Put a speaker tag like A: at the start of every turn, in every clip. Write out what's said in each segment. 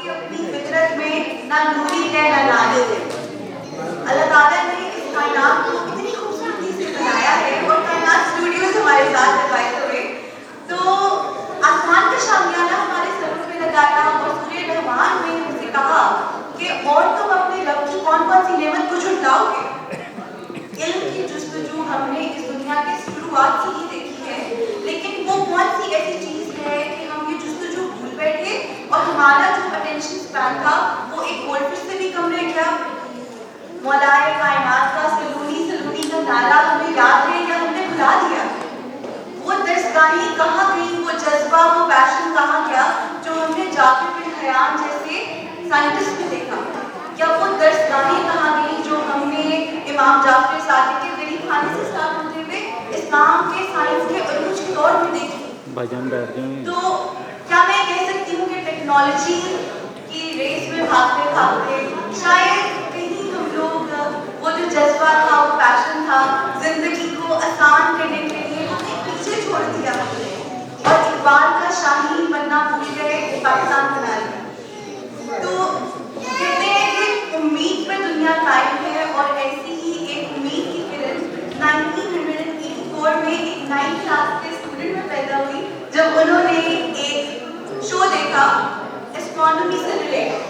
A: की अपनी फितरत में ना नूरी है ना नारी है। अल्लाह ताला ने इस कायनात को इतनी खूबसूरती से बनाया है और कायनात स्टूडियोज हमारे साथ है बाय द वे। तो आसमान का शामियाना हमारे सरों पे लगाया और सूर्य रहमान ने हमसे कहा कि और तुम अपने रब की कौन कौन सी नेमत को झुटलाओगे। इल्म की जुस्तजू हमने इस दुनिया की शुरुआत से ही देखी है, लेकिन वो कौन सी ऐसी चीज है कि हम ये जुस्तजू भूल बैठे और हमारा जो अटेंशन स्पैन था वो एक गोल्डफिश से भी कम रह गया। मौलाए कायनात का सलूनी सलूनी का नारा हमें याद है या हमने भुला दिया। वो दस्तगाही कहाँ गई, वो जज्बा वो पैशन कहाँ गया जो हमने जाकिर बिन हयान जैसे साइंटिस्ट में देखा। या वो दस्तगाही कहाँ गई जो हमने इमाम जाफर सादिक के गरीब खाने से स्टार्ट होते हुए इस्लाम के साइंस के अरूज के दौर में देखी। तो क्या मैं कह सकती हूँ कि टेक्नोलॉजी की रेस में भागते भागते शायद कहीं हम लोग वो जो जज्बा था वो पैशन था जिंदगी को आसान करने के लिए हमने पीछे छोड़ दिया और इकबाल का शाहीन बनना भूल गए, पाकिस्तान बना लिया। तो कहते हैं कि उम्मीद पर दुनिया कायम है और ऐसी ही एक उम्मीद की किरण 1984 में एक 9th क्लास के स्टूडेंट में पैदा हुई जब उन्होंने एक शो देखा एस्ट्रोनॉमी से रिलेटेड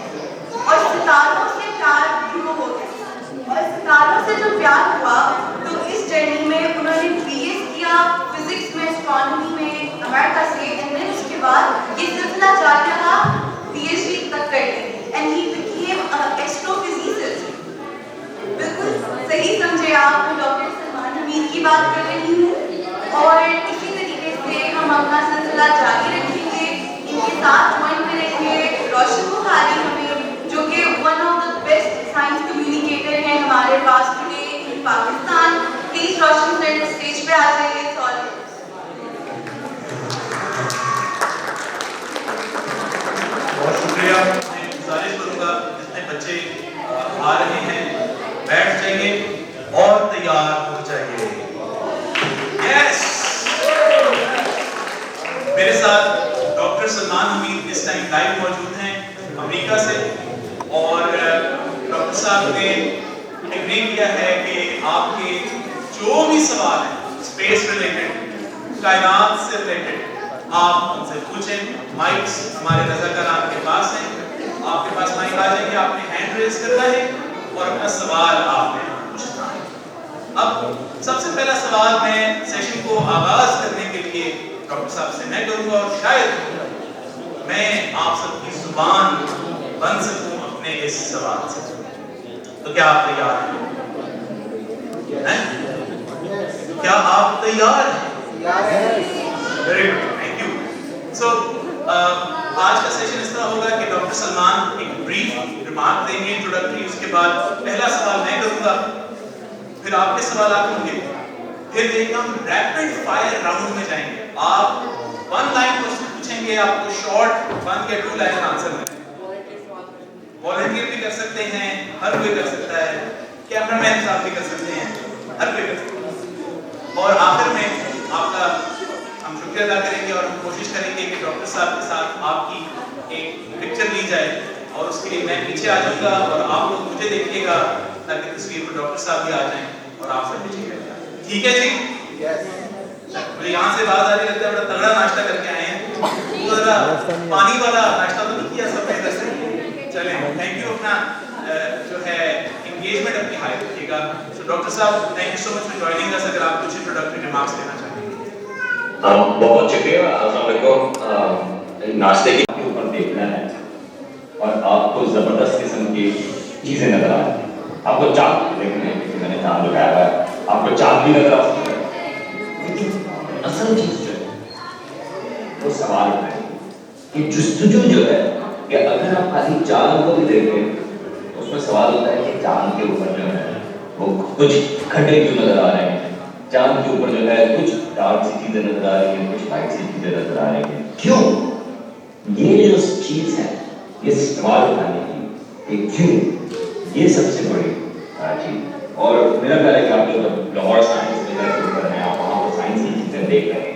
A: और सितारों से प्यार शुरू हो गया। और सितारों से जो प्यार हुआ तो इस जर्नी में उन्होंने बीएस किया फिजिक्स में एस्ट्रोनॉमी में अमेरिका से एंड देन उसके बाद ये सिलसिला जारी रहा पीएचडी तक करने एंड ही बिकेम एस्ट्रोफिजिसिस्ट। बिल्कुल सही समझे आप, मैं डॉक्टर सलमान हमीद की बात कर रही हूँ और इसी तरीके से हम अपना सिलसिला जारी रखेंगे। इनके साथ ज्वाइन करेंगे रोशन बुखारी हमें जो कि one of the best science communicator हैं हमारे पास today in Pakistan. Please Roshan sir stage पे आ जाइए।
B: बहुत शुक्रिया। मैं गुजारिश करूँगा जितने बच्चे आ रहे हैं बैठ जाइए और तैयार हो जाइए। यस, मेरे साथ डॉक्टर सलमान हमीद इस टाइम लाइव मौजूद हैं अमेरिका से और डॉक्टर साहब ने एग्री किया है कि आपके जो भी सवाल हैं स्पेस रिलेटेड कायनात से रिलेटेड आप उनसे पूछें। माइक्स हमारे रज़ाकार आपके पास हैं, आपके पास माइक आ जाएंगे, आपने हैंड रेज करना है और अपना सवाल आपने पूछना है। अब सबसे पहला सवाल मैं सेशन को आगाज करने के लिए डॉक्टर साहब से मैं करूंगा और शायद मैं आप सबकी जुबान बन सकूं अपने इस सवाल से। तो क्या आप तैयार हैं? क्या आप तैयार हैं? Very good, thank you. So आज का सेशन इस तरह होगा कि डॉक्टर सलमान एक ब्रीफ रिमार्क देंगे इंट्रोडक्टरी, उसके बाद पहला सवाल मैं करूंगा, फिर आपके सवाल होंगे, फिर एक हम रैपिड फायर राउंड में जाएंगे। आप 1 लाइन क्वेश्चन पूछेंगे, आपको शॉर्ट 1 या 2 लाइन आंसर मिलेंगे। वॉलंटियर भी कर सकते हैं, हर कोई कर सकता है, कैमरामैन साहब भी कर सकते हैं, हर कोई कर सकता है। और आखिर में आपका हम शुक्रिया अदा करेंगे और हम कोशिश करेंगे कि डॉक्टर साहब के साथ आपकी एक पिक्चर ली जाए और उसके लिए मैं पीछे आ जाऊंगा और आप लोग मुझे देखिएगा ताकि तस्वीर में डॉक्टर साहब भी आ जाएं और आप सब देखिएगा। ठीक है जी? मुझे यहाँ से बात आ रही लगता है बड़ा तगड़ा नाश्ता करके आए हैं, तो जरा पानी वाला नाश्ता तो नहीं किया सब पहले से? चलें, थैंक यू। अपना जो है एंगेजमेंट अपनी हाई रखिएगा। सो डॉक्टर साहब thank you so much for joining us. अगर आप कुछ इंट्रोडक्टरी रिमार्क्स देना चाहें।
C: बहुत शुक्रिया। अस्सलाम वालेकुम। नाश्ते के ऊपर देखना है और आपको जबरदस्त किस्म की चीजें नजर आ रही हैं। आपको चाक देखने हैं, मैंने चांद लगाया हुआ है, आपको चाक भी नजर आ सकता है। लेकिन असल चीज जो है वो सवाल है कि जुस्तजू जो है कि अगर आप खाली चांद को भी देखें तो उसमें सवाल होता है कि चांद के ऊपर जो है वो कुछ खड्डे क्यों नजर आ रहे हैं, चांद के ऊपर जो है कुछ डार्क सी चीजें नजर आ रही हैं, कुछ लाइट सी चीजें नजर आ रही हैं। क्यों? ये जो चीज है ये सवाल उठाने की क्यों, ये सबसे बड़ी चीज। और मेरा ख्याल है कि आप लोग लाहौर साइंस में हैं, आप वहाँ पर साइंस की चीजें देख रहे हैं।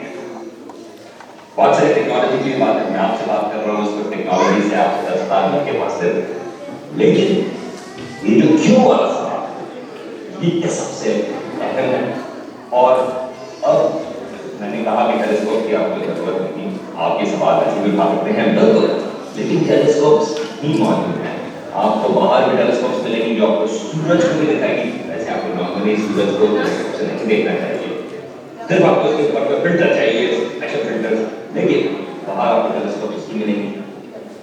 C: بہت سارے ٹیکنالوجی کی بات ہے، میں آپ سے بات کر رہا ہوں اس وقت ٹیکنالوجی سے آپ کے دستان کے پاس ہے، لیکن یہ جو کیوں والا سوال یہ سب سے اہم ہے. اور اب میں نے کہا کہ ٹیلیسکوپ کی آپ کو ضرورت نہیں، آپ یہ سوال ایسے بھی اٹھا سکتے ہیں بالکل، لیکن ٹیلیسکوپس ہی موجود ہیں. آپ کو باہر بھی ٹیلیسکوپس ملیں گی جو آپ کو سورج کو بھی دکھائے گی، ویسے آپ کو نارملی سورج کو ٹیلیسکوپ سے نہیں دیکھنا چاہیے، صرف آپ کو اس کے اوپر فلٹر چاہیے، اچھا فلٹر. لیکن باہر آپ کو ٹیلیسکوپس کی ملیں گی.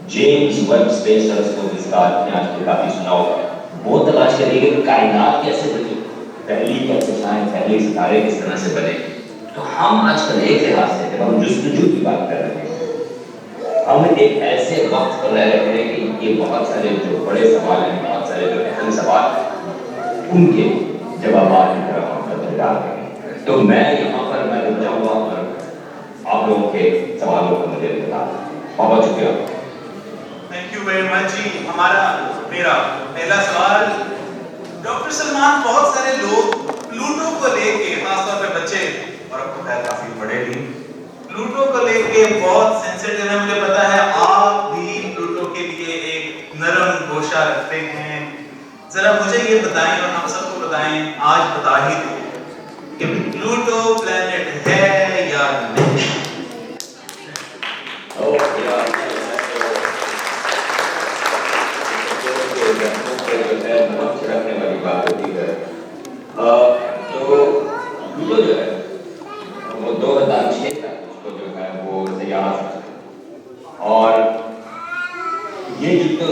C: جیمز ویب اسپیس ٹیلیسکوپ اس کا آپ نے آج تک کافی سنا ہوگا. وہ تلاش کرے گی کہ کائنات کیسے بنی، پہلی کہکشائیں، پہلے ستارے کس طرح سے بنے. تو ہم آج کل ایک لحاظ سے جب ہم جستجو کی بات کر رہے ہیں، ہم ایک ایسے وقت پر رہ رہے ہیں کہ یہ بہت سارے جو بڑے سوال ہیں، بہت سارے جو اہم سوال ہیں، ان کے جوابات کی طرف ہم نظر ڈال رہے ہیں. تو میں یہاں پر میں رک جاؤں گا اور آپ لوگوں کے سوالوں کو مجھے بتا دیں. بہت شکریہ.
B: تھینک یو ویری مچ جی. میرا پہلا سوال، ڈاکٹر سلمان، بہت سارے لوگ پلوٹو کو لے کے، خاص طور پہ بچے، اور اب تو خیر کافی بڑے بھی، پلوٹو کو لے کے بہت سینسیٹیو ہے. مجھے پتا ہے آپ بھی پلوٹو کے لیے ایک نرم گوشہ رکھتے ہیں. ذرا مجھے یہ بتائیں اور ہم سب کو بتائیں، آج بتا ہی دیں کہ پلوٹو پلانٹ ہے یا نہیں.
C: رکھنے والی بات ہوتی ہے. تو پلوٹو جو ہے وہ 2006 تک اس کو جو ہے وہ سیارہ سمجھا، اور یہ جو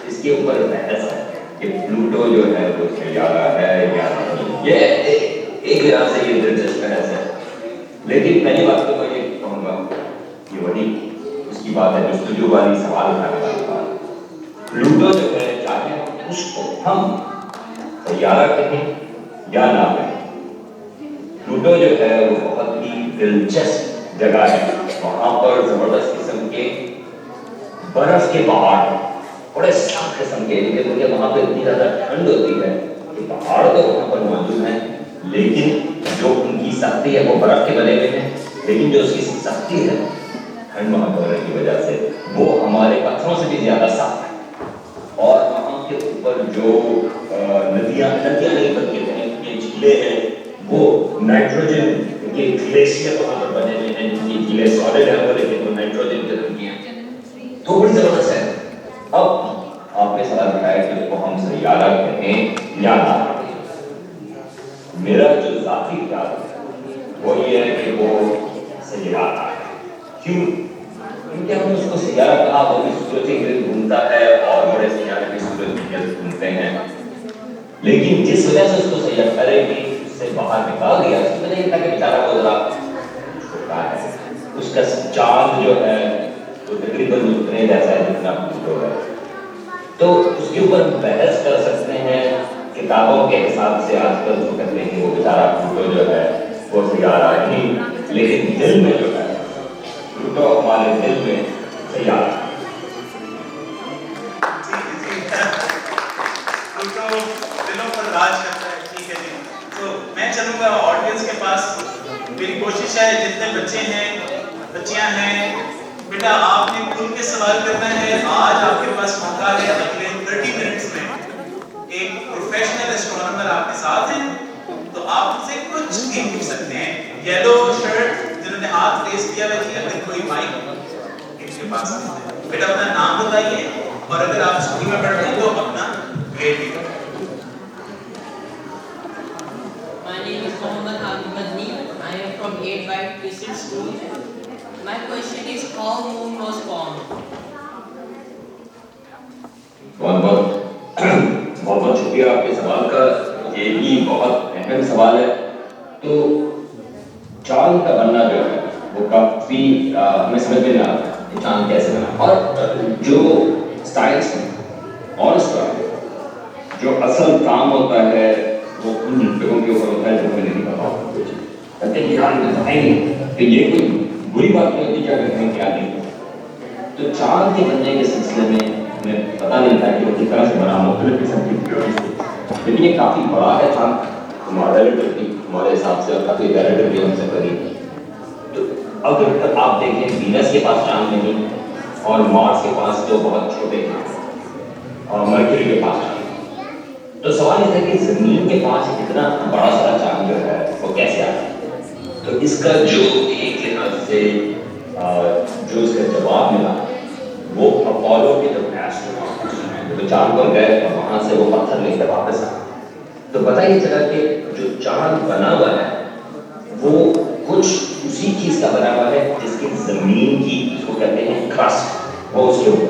C: اس کے اوپر بحث ہے کہ پلوٹو جو ہے وہ سیارہ ہے یا نہیں، یہ ایک لحاظ سے یہ دلچسپ بحث ہے. لیکن پہلی بات تو میں یہ کہوں گا کہ وہی اس کی بات ہے جستجو والی، سوال اٹھانے والی بات. پلوٹو جو ہے چاہے اس کو ہم سیارہ کہیں یا نہ کہیں، پلوٹو جو ہے وہ بہت ہی دلچسپ جگہ ہے. وہاں پر زبردست قسم کے برف کے پہاڑ، بڑے سخت قسم کے، کیونکہ وہاں پہ اتنی زیادہ ٹھنڈ ہوتی ہے کہ پہاڑ تو وہاں پر موجود ہیں، لیکن جو ان کی سختی ہے وہ برف کے بنے ہوئے ہیں، لیکن جو اس کی سختی ہے ٹھنڈ وہاں پر ہونے کی وجہ سے وہ ہمارے پتھروں سے بھی زیادہ سخت ہے. اور وہاں کے اوپر جو ندیاں نہیں بلکہ یہ جھیلیں ہیں، وہ نائٹروجن کے گلیشیئر وہاں پر بنے ہوئے ہیں، جن کی جھیلیں سالڈ ہیں لیکن وہ نائٹروجن کے درمیان ہیں، تو بڑی زبردست ہے. اب آپ نے سوال اٹھایا کہ اس کو ہم سیارہ کہیں یا نہ کہیں. میرا جو ذاتی خیال ہے وہ یہ ہے کہ وہ سیارہ ہے. کیوں؟ کیونکہ ہم نے اس کو سیارہ کہا، وہ بھی سورج کے گرد گھومتا ہے اور بڑے سیارے بھی سورج کے گرد گھومتے ہیں، لیکن جس وجہ سے اس کو سیارہ کرے کہ اس سے باہر نکال دیا، اس وجہ یہ تھا کہ بیچارہ وہ ذرا چھوٹا ہے. اس کا چاند جو ہے وہ تقریباً اتنے جیسا ہے جتنا پلوٹو ہے. تو اس کے اوپر بحث کر سکتے ہیں کتابوں کے حساب سے. آج کل جو کہتے ہیں کہ وہ بیچارہ پلوٹو جو ہے وہ سیارہ نہیں، لیکن دل میں جو ہے پلوٹو ہمارے دل میں سیارہ ہے.
B: پلوٹو دلوں پر راج کرتا ہے. ٹھیک ہے جی. تو میں چلوں گا آڈینس کے پاس. میری کوشش ہے جتنے بچے ہیں، بچیاں ہیں، بیٹا آپ نے کھل کے سوال کرنا ہے. آج آپ کے پاس موقع ہے اگلے 30 منٹس میں. ایک پروفیشنل اسٹرانومر آپ کے ساتھ ہیں، تو آپ ان سے کچھ بھی پوچھ سکتے ہیں. یلو شرٹ جنہوں نے ہاتھ ریز کیا ہے، اگر کوئی مائک ان کے پاس ہے، بیٹا اپنا نام بتائیے، اور اگر آپ اسکول میں پڑھتے ہیں تو اپنا گریڈ بھی بتائیے.
D: My name is Mohammad Hamid Madni. I am from 8 Byte Christian School. My question is, how moon was formed?
C: بہت شکریہ آپ کے سوال کا. یہ بھی بہت اہم سوال ہے. تو چاند کا بننا جو ہے وہ کافی ہمیں سمجھ میں نہیں آتا کہ چاند کیسے بنا، اور جو سائنس میں اور جو اصل کام ہوتا ہے وہ ان جگہوں کے اوپر ہوتا ہے جو ہمیں نہیں پتا ہوتا. کہتے ہیں کہ یار پتہ ہی نہیں، کہ یہ کوئی بری بات نہیں ہوتی کیا کہتے ہیں کیا نہیں. تو چاند کے بننے کے سلسلے میں ہمیں پتہ نہیں تھا کہ وہ کس طرح سے بنا، مختلف قسم کی تھیوریز تھی، لیکن یہ کافی بڑا ہے چاند ہمارے حساب سے، اور کافی ریلیٹیولی ہم سے قریب. تو اگر آپ دیکھیں وینس کے پاس چاند نہیں اور مارس کے پاس جو بہت چھوٹے ہیں اور مرکری کے پاس چاند، تو سوال یہ ہے کہ زمین کے پاس اتنا بڑا سارا چاند جو ہے وہ کیسے آتا ہے؟ تو اس کا جو ایک لحاظ سے جو اس کا جواب ملا وہ اپولو کے جو ایسٹروناٹ ہیں جو چاند پر گئے اور وہاں سے وہ پتھر لے کر واپس آئے، تو پتہ یہ چلا کہ جو چاند بنا ہوا ہے وہ کچھ اسی چیز کا بنا ہوا ہے جس کی زمین کی اس کو کہتے ہیں کرسٹ، وہ اس کے اوپر.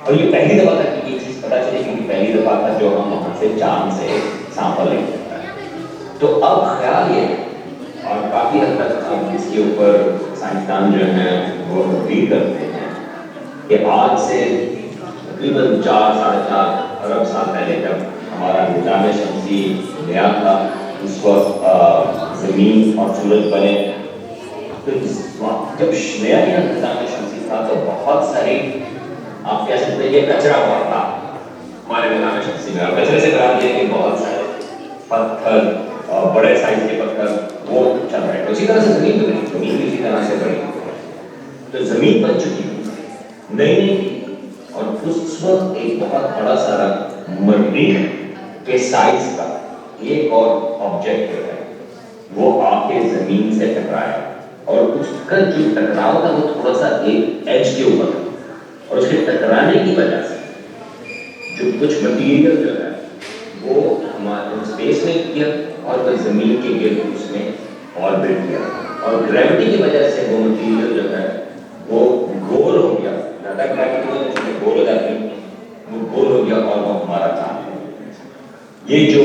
C: اور یہ پہلی دفعہ تھا کہ یہ چیز پتہ چلی، کیونکہ پہلی دفعہ تھا جو ہم وہاں سے چاند سے سیمپل لے سکتے ہیں. تو اب خیال یہ اور کافی حد تک اب اس کے اوپر سائنسدان جو ہیں وہ تحقیق کرتے ہیں کہ آج سے تقریباً 4-4.5 ارب سال پہلے جب ہمارا نظام شمسی نیا تھا، اس وقت زمین اور سورج بنے، تو اس وقت جب نیا نظام شمسی تھا تو بہت ساری آپ کہہ سکتے ہیں کہ کچرا بہت تھا ہمارے نظام شمسی میں. اور کچرے سے مراد یہ ہے کہ بہت سارے پتھر اور بڑے سائز کے پتھر وہ چل رہے تھے. اسی طرح سے زمین بھی بنی، زمین بھی اسی طرح سے بنی. تو زمین بن چکی نئی نئی تھی، اور اس وقت ایک بہت بڑا سارا مریخ کے سائز کا ایک اور آبجیکٹ جو ہے وہ آ کے زمین سے ٹکرایا، اور اس کا جو ٹکراؤ تھا وہ تھوڑا سا ایک ایج کے اوپر تھا، اور اس کے ٹکرانے کی وجہ سے جو کچھ مٹیریل جو ہے وہ ہمارے اسپیس میں کیا اور وہ زمین کے گرد اس میں آربٹ کیا، اور گریوٹی کی وجہ سے وہ مٹیریل جو ہے وہ گول ہو گیا. زیادہ گریوٹی کی وجہ سے گول ہو جاتی ہے، وہ گول ہو گیا اور وہ ہمارا چاند ہے. یہ جو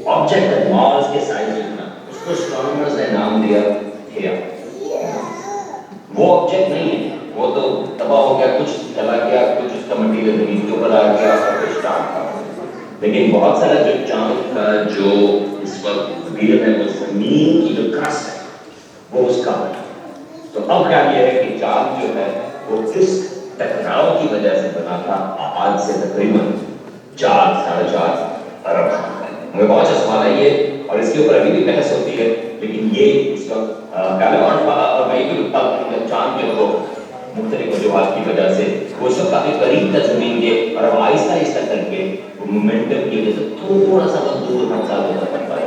C: آبجیکٹ ہے مارس کے سائز جتنا، اس کو اسٹرانومرز نے نام دیا تھیا. وہ آبجیکٹ نہیں ہے، وہ تو تباہ ہو گیا، کچھ چلا گیا، کچھ اس کا مٹیریل زمین کے اوپر آ گیا اور کچھ چاند کا. لیکن بہت سارا جو چاند کا جو اس وقت مٹیریل ہے وہ زمین کی جو کرسٹ ہے وہ اس کا ہے. تو اب خیال یہ ہے کہ چاند جو ہے وہ اس ٹکراؤ کی وجہ سے بنا تھا آج سے تقریباً 4-4.5 ارب سال پہلے. مجھے بہت اچھا سوال ہے یہ، اور اس کے اوپر ابھی بھی بحث ہوتی ہے، لیکن یہ اس وقت اور میں یہ بھی لکھتا ہوں کہ چاند جو ہو مختلف وجوہات کی وجہ سے وہ اس وقت کافی قریب تک زمین کے، اور اب آہستہ آہستہ کر کے وہ مومنٹم کی وجہ سے تھوڑا سا بس دور ہم سال ہوتا پڑتا ہے.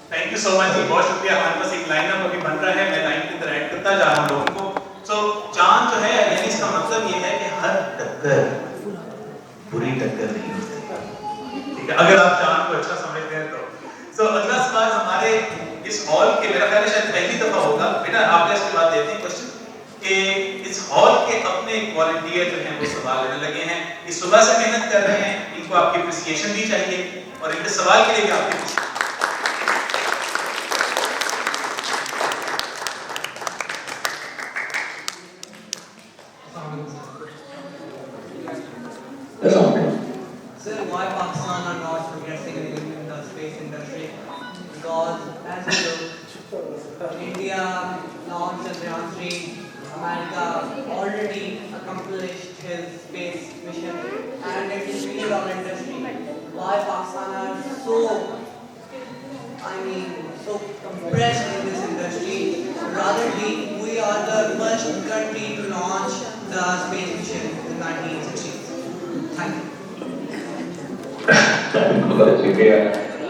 B: تھینک یو سو مچ جی، بہت شکریہ. ہمارے پاس ایک لائن اپ ابھی بن رہا ہے، میں لائن کے اندر ایڈ کرتا جا رہا ہوں لوگوں کو. سو چاند جو ہے یعنی اس کا مطلب یہ ہے کہ ہر ٹکر بری ٹکر نہیں ہوتی، ٹھیک ہے، اگر آپ چاند کو اچھا سمجھتے ہیں تو. سو اگلا سوال ہمارے اس ہال کے، میرا خیال ہے شاید پہلی دفعہ ہوگا، بیٹا آپ اس کے بعد دیتے ہیں کوشچن، کہ اس ہال کے اپنے والنٹیئر جو ہیں وہ سوال لینے لگے ہیں. یہ صبح سے محنت کر رہے ہیں، ان کو آپ کی اپریسیشن بھی چاہیے، اور ان کے سوال کے لیے بھی آپ کی
E: Sir, why Pakistan are not progressing in the space industry? Because as you know, India launched Chandrayaan-3, America already accomplished his space mission, and it is really our industry. Why Pakistan are so, so compressed in this industry? Rather we are the first country to launch the space mission in 1960s. Thank you.
C: بہت شکریہ.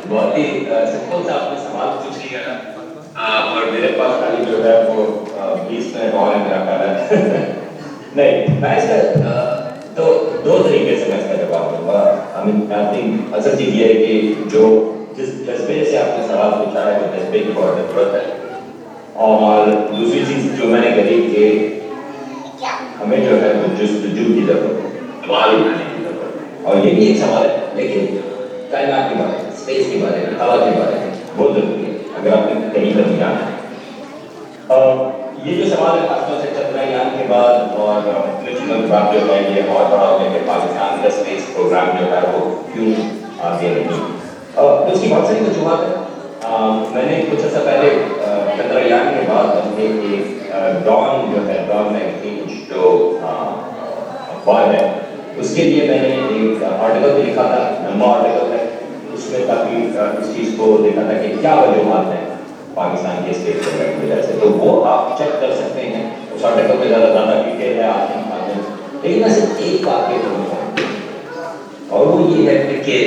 C: بہت ہی simple سے آپ نے سوال پوچھ لیا نا، اور میرے پاس خالی جو ہے وہ 20 منٹ اور ہے میرا خیال ہے. نہیں، میں اس کا دو طریقے سے میں اس کا جواب دوں گا. اصل چیز یہ ہے کہ جو جس جذبے سے آپ نے سوال پوچھا ہے وہ جذبے کی بہت ضرورت ہے. اور دوسری چیز جو میں نے کہی کہ ہمیں جو ہے وہ جستجو کی ضرورت ہے، سوال اٹھانے کی ضرورت ہے. اور یہ بھی ایک سوال ہے، لیکن کائنات کے بارے میں، اسپیس کے بارے میں، ہوا کے بارے میں بہت ضروری ہے اگر آپ نے کہیں پر بھی جانا ہے. یہ جو سوال ہے خاص طور سے چندریان کے بعد اور مختلف چیزوں کے بعد جو ہے یہ بہت بڑا ہو گیا کہ پاکستان کا اسپیس پروگرام جو ہے وہ کیوں آگے نہیں. اس کی بہت ساری وجوہات ہیں. میں نے کچھ عرصہ پہلے چندریان کے بعد ایک ڈان جو ہے، ڈان میگزین جو اخبار ہے، اس کے لیے میں نے ایک آرٹیکل بھی لکھا تھا، لمبا آرٹیکل ہے. اس میں کافی اس چیز کو دیکھا تھا کہ کیا وجوہات ہیں پاکستان کے اسٹیٹ گورنمنٹ کی وجہ سے. تو وہ آپ چیک کر سکتے ہیں. اس آرٹیکل میں زیادہ ڈیٹیل ہے آج ہم آتے ہیں. لیکن میں صرف ایک بات پہ کروں اور وہ یہ ہے کہ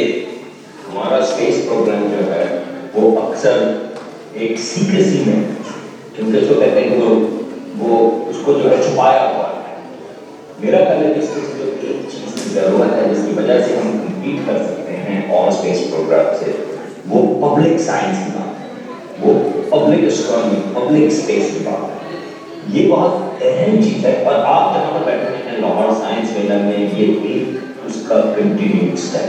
C: ہمارا اسپیس پروگرام جو ہے وہ اکثر ایک سیکریسی میں, کیونکہ اس کو کہتے ہیں کہ وہ اس کو جو ہے چھپایا ہوا ہے. میرا خیال ہے کہ اس کی جو ایک چیز کی ضرورت ہے جس کی وجہ سے ہم کمپیٹ کر سکتے ہیں اور اسپیس پروگرام سے, وہ پبلک سائنس کی بات ہے, وہ پبلک اسٹرانومی, پبلک اسپیس کی بات ہے. یہ بہت اہم چیز ہے. اور آپ جہاں پر بیٹھے ہیں لاہور سائنس فیئر میں, یہ ایک اس کا کنٹینیوس ہے.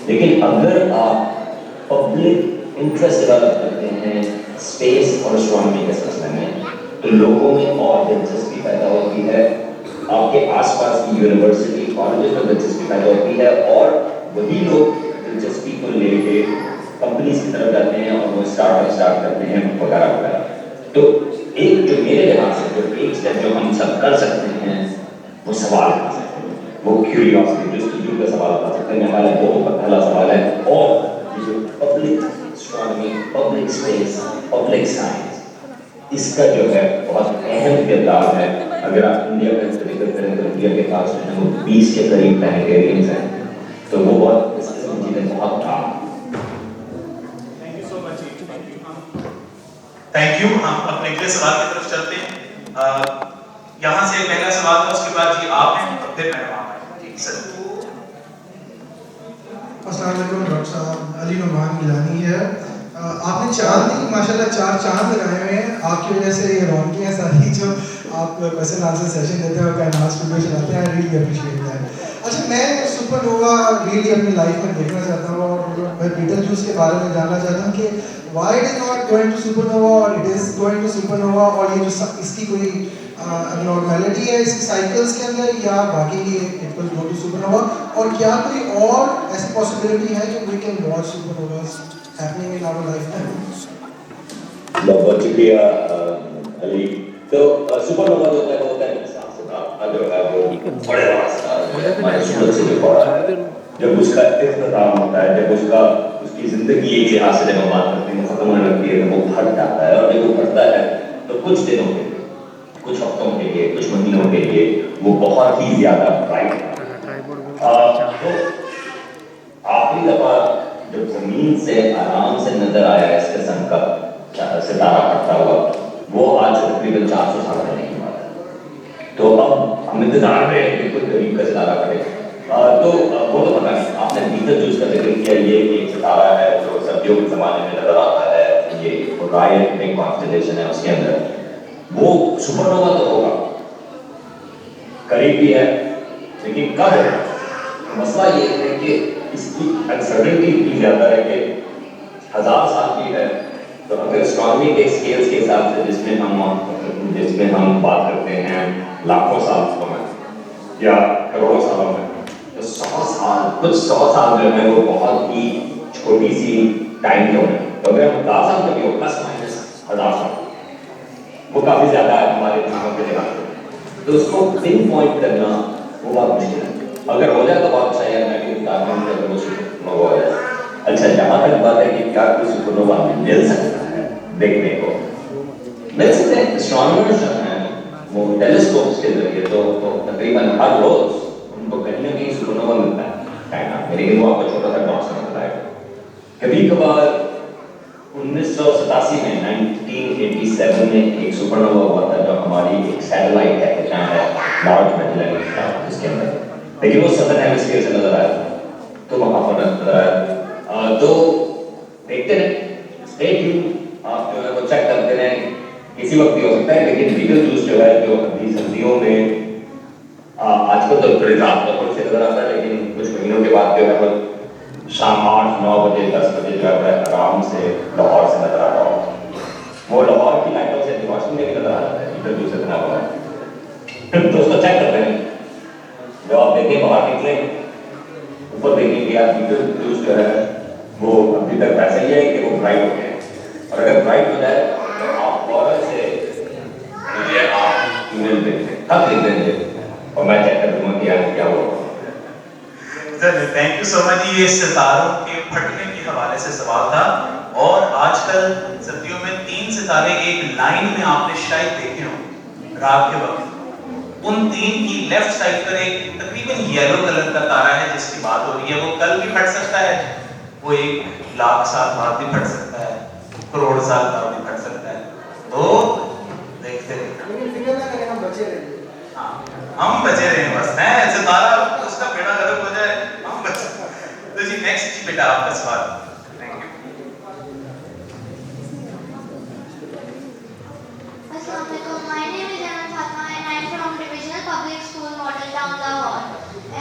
C: لیکن اگر آپ پبلک انٹرسٹ ڈیولپ کرتے ہیں اسپیس اور اسٹرانومی کے سلسلے میں, تو لوگوں میں اور دلچسپی پیدا ہوتی ہے, آپ کے آس پاس کی یونیورسٹی کالجز میں دلچسپی پیدا ہوتی ہے, اور وہی لوگ دلچسپی کو لے کے کمپنیز کی طرف جاتے ہیں اور وہ اسٹارٹ کرتے ہیں وغیرہ وغیرہ. تو ایک جو میرے لحاظ سے جو ایک اسٹیپ جو ہم سب کر سکتے ہیں وہ سوال کر سکتے ہیں, وہ کیوریوسٹی جستجو کا سوال کر سکتے ہیں. ہمارا بہت پہلا سوال ہے. اور یہ جو public astronomy, public space, public science, اس کا جو ہے بہت اہم کردار ہے. اگر آپ انڈیا کا ذکر کریں تو انڈیا کے پاس جو ہے وہ 20 کے قریب پلانیٹیریم ہیں, تو وہ بہت اس قسم کی چیزیں بہت کام.
B: Thank you so much. Thank you. ہم اپنے اگلے سوال کی طرف چلتے ہیں. یہاں سے پہلا سوال تھا, اس کے بعد جی آپ ہیں, پھر میں وہاں آئے. جی سر.
F: السلام علیکم ڈاکٹر صاحب. علی نعمان گیلانی ہے. آپ نے چاند کی ماشاءاللہ 4 چاند لگائے ہوئے ہیں. آپ کی وجہ سے یہ رونقی ہیں ساری جو آپ کویسچن آنسر سیشن دیتے ہیں اور کائنات اسٹوڈیو چلاتے ہیں. I really appreciate that. اچھا, میں سپر نووا ریئلی اپنی لائف میں دیکھنا چاہتا ہوں, اور میں بیٹل جوس کے بارے میں جاننا چاہتا ہوں کہ why it is not going to supernova اور it is going to supernova, اور یہ جو اس کی کوئی نارمیلٹی ہے اس کی سائیکلس کے اندر, یا باقی it will go to supernova, اور کیا کوئی اور ایسی پاسبلٹی ہے کہ we can watch supernovas happening in our lifetime.
C: بہت شکریہ علی. تو سپر نووا جو ہوتا ہے انسان ستارہ جو ہے وہ بڑے بڑا ستارہ ہمارے سورج سے جو بڑا ہے, جب اس کا اختتام ہوتا ہے, جب اس کی زندگی ایک لحاظ سے جب ہم بات کرتے ہیں ختم ہونے لگتی ہے, تو وہ پھٹ جاتا ہے. اور جب وہ پھٹتا ہے تو کچھ دنوں کے لیے, کچھ ہفتوں کے لیے, کچھ مہینوں کے لیے وہ بہت ہی زیادہ برائٹ ہے. تو آخری دفعہ جب زمین سے آرام سے نظر آیا اس قسم کا ستارہ پھٹتا ہوا, وہ آج تقریباً 400 سال پہلے کی بات ہے. تو اب ہم انتظار میں ہیں کہ کوئی قریب کا ستارہ پھٹے. تو وہ تو پتہ نہیں. آپ نے بیٹل جوس کا ذکر کیا, یہ ایک ستارہ ہے جو سردیوں کے زمانے میں نظر آتا ہے. یہ اورائن ایک کانسٹیلیشن ہے, اس کے اندر وہ سپر نووا تو ہوگا, قریب بھی ہے, لیکن کب ہے؟ مسئلہ یہ ہے کہ اس کی انسرٹنٹی اتنی زیادہ ہے کہ 1000 سال کی ہے. تو اگر اسٹرانومی کے اسکیلس کے حساب سے جس میں ہم بات کرتے ہیں لاکھوں سالوں میں یا کروڑوں سالوں میں, تو 100 سال, کچھ 100 سال جو ہے وہ بہت ہی چھوٹی سی ٹائم زون ہے. تو اگر 1000 سال کا بھی ہو پلس مائنس 1000 سال, وہ کافی زیادہ ہے ہمارے انسانوں کے لحاظ سے. تو اس کو پن پوائنٹ کرنا وہ بہت مشکل ہے. اگر ہو جائے تو بہت اچھا ہے, میں بھی بتا رہا ہوں کہ وہ سپر نووا ہو جائے. اچھا, جہاں تک بات ہے کہ کیا کوئی سپر نووا مل سکتا ہے دیکھنے کو, مل سکتے ہیں. اسٹرانومرز جو ہیں وہ ٹیلیسکوپس کے ذریعے تو تقریباً ہر روز ان کو کہیں نہ کہیں سپر نووا ملتا ہے کائنات میں, لیکن وہ آپ کو چھوٹا سا ڈاٹ سا ملتا ہے. کبھی کبھار 1987 میں 1987 میں ایک سپر نووا ہوا تھا جو ہماری ایک سیٹلائٹ ہے جہاں ہے لارج میجلن اسٹار اس کے اندر, لیکن وہ سدرن ہیمسفیئر سے نظر آیا تھا, تو وہاں پر نظر آیا. تو دیکھتے رہیں, اسٹے ٹیون, آپ جو ہے وہ چیک کرتے رہیں, کسی وقت بھی ہو سکتا ہے. لیکن بیٹل جوس جو ہے جو ابھی سردیوں میں آج کل تو بڑے رات کو سے نظر آتا ہے, لیکن کچھ مہینوں کے بعد جو ہے وہ شام 8-9 بجے 10 بجے جو ہے آرام سے لاہور سے نظر آ رہا ہوگا. وہ لاہور کی لائٹوں سے روشنی میں بھی نظر آ جاتا ہے بیٹل جوس اتنا بڑا ہے. تو اس کو چیک کرتے ہیں, جب آپ دیکھیں باہر نکلیں اوپر دیکھیں کہ آپ بیٹل جوس جو ہے وہ ابھی تک ویسا ہی ہے کہ وہ برائٹ ہو گئے, اور اگر برائٹ ہو جائے تو آپ فوراً سے مجھے آپ ای میل بھیجیں, خط لکھ دیں مجھے, اور میں چیک کر دوں گا کہ کیا ہوا.
B: تھینک یو سو مچ. یہ ستاروں کے پھٹنے کے حوالے سے سوال تھا. اور آج کل سردیوں میں 3 ستارے ایک لائن میں آپ نے شاید دیکھے ہوں رات کے وقت. ان 3 کی لیفٹ سائڈ پر ایک تقریباً یلو کلر کا تارا ہے جس کی بات ہو رہی ہے. وہ کل بھی پھٹ سکتا ہے, وہ 1,00,000 سال بعد بھی پھٹ سکتا ہے, کروڑ سال بعد بھی پھٹ سکتا ہے. تو دیکھتے رہے, ہم بچے رہے ہیں بس. ہے ستارہ اس کا بیڑا غرق ہو جائے, ہم بچے. تو جی نیکسٹ جی بیٹا آپ کا سوال.
G: Assalamualaikum. My name is Anand Fatma and I am from Divisional Public School, Model Town, Lahore.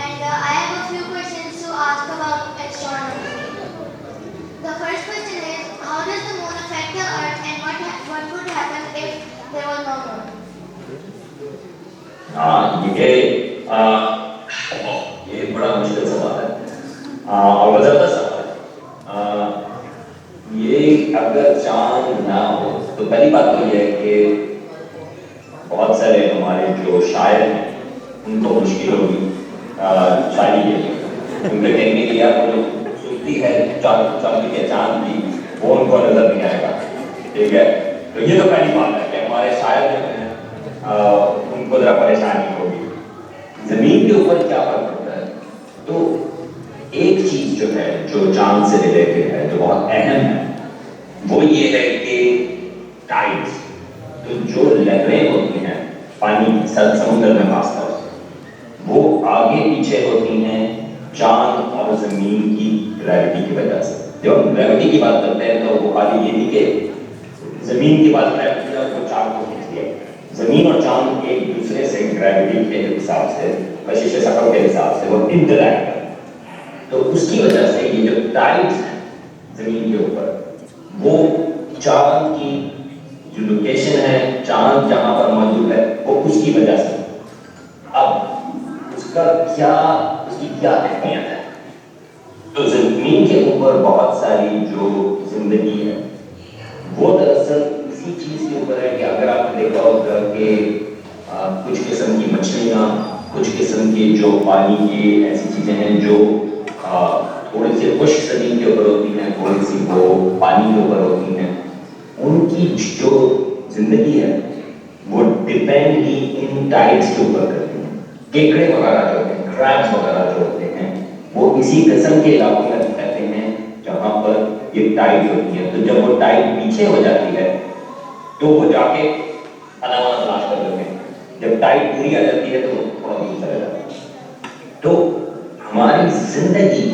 G: And I have a few questions to ask about astronomy. The first question is, how does the moon affect the earth and what would happen if there was no moon?
C: یہ بڑا مشکل سوال ہے اور وجہ سوال ہے. یہ اگر چاند نہ ہو تو پہلی بات تو یہ ہے کہ بہت سارے ہمارے جو شاعر ہیں ان کو مشکل ہوگی شاعری کے لیے, کیونکہ کہیں گے یار وہ جو خوبصورتی ہے چاند کے چاند کی وہ ان کو نظر نہیں آئے گا. ٹھیک ہے, تو یہ تو پہلی بات ہے کہ ہمارے شاعر جو ہیں ان کو ذرا پریشانی ہوگی. زمین کے اوپر کیا فرق پڑتا ہے, تو ایک چیز جو ہے جو چاند سے ریلیٹڈ ہے جو بہت اہم ہے وہ یہ ہے کہ ٹائڈز, تو جو لہریں ہوتی ہیں پانی کی سمندر میں خاص طور سے وہ آگے پیچھے ہوتی ہیں چاند اور زمین کی گریوٹی کی وجہ سے. جب ہم گریوٹی کی بات کرتے ہیں تو وہ خالی یہ نہیں کہ زمین کی بات گریوٹی ہے وہ چاند کو کھینچتی ہے. زمین اور چاند ایک دوسرے سے گریوٹی کے حساب سے, کشش ثقل کے حساب سے وہ انٹریکٹ کرتے ہیں. تو اس کی وجہ سے یہ جو ٹائڈز ہیں زمین کے اوپر وہ چاند کی جو لوکیشن ہے, چاند جہاں پر موجود ہے وہ اس کی وجہ سے. اب اس کی کیا اہمیت ہے, تو زمین کے اوپر بہت ساری جو زندگی ہے وہ دراصل اسی چیز کے اوپر ہے کہ اگر آپ نے دیکھا ہوگا کہ کچھ قسم کی مچھلیاں, کچھ قسم کے جو پانی کی ایسی چیزیں ہیں جو تھوڑی سی خشک زمین کے اوپر ہوتی ہیں, تھوڑی سی وہ پانی کے اوپر ہوتی ہیں, ان کی جو زندگی ہے وہ ڈپینڈ ہی ان ٹائڈز کے اوپر کرتی ہیں. کیکڑے وغیرہ جو ہوتے ہیں, کریبس وغیرہ جو ہوتے ہیں وہ اسی قسم کے علاقوں میں رہتے ہیں جہاں پر یہ ٹائڈ ہوتی ہے. تو جب وہ ٹائڈ پیچھے ہو جاتی ہے تو وہ جا کے علامات تلاش کر لیتے ہیں. جب ٹائڈ پوری آ جاتی ہے تو تھوڑا دور چلا جاتا ہے. تو ہماری زندگی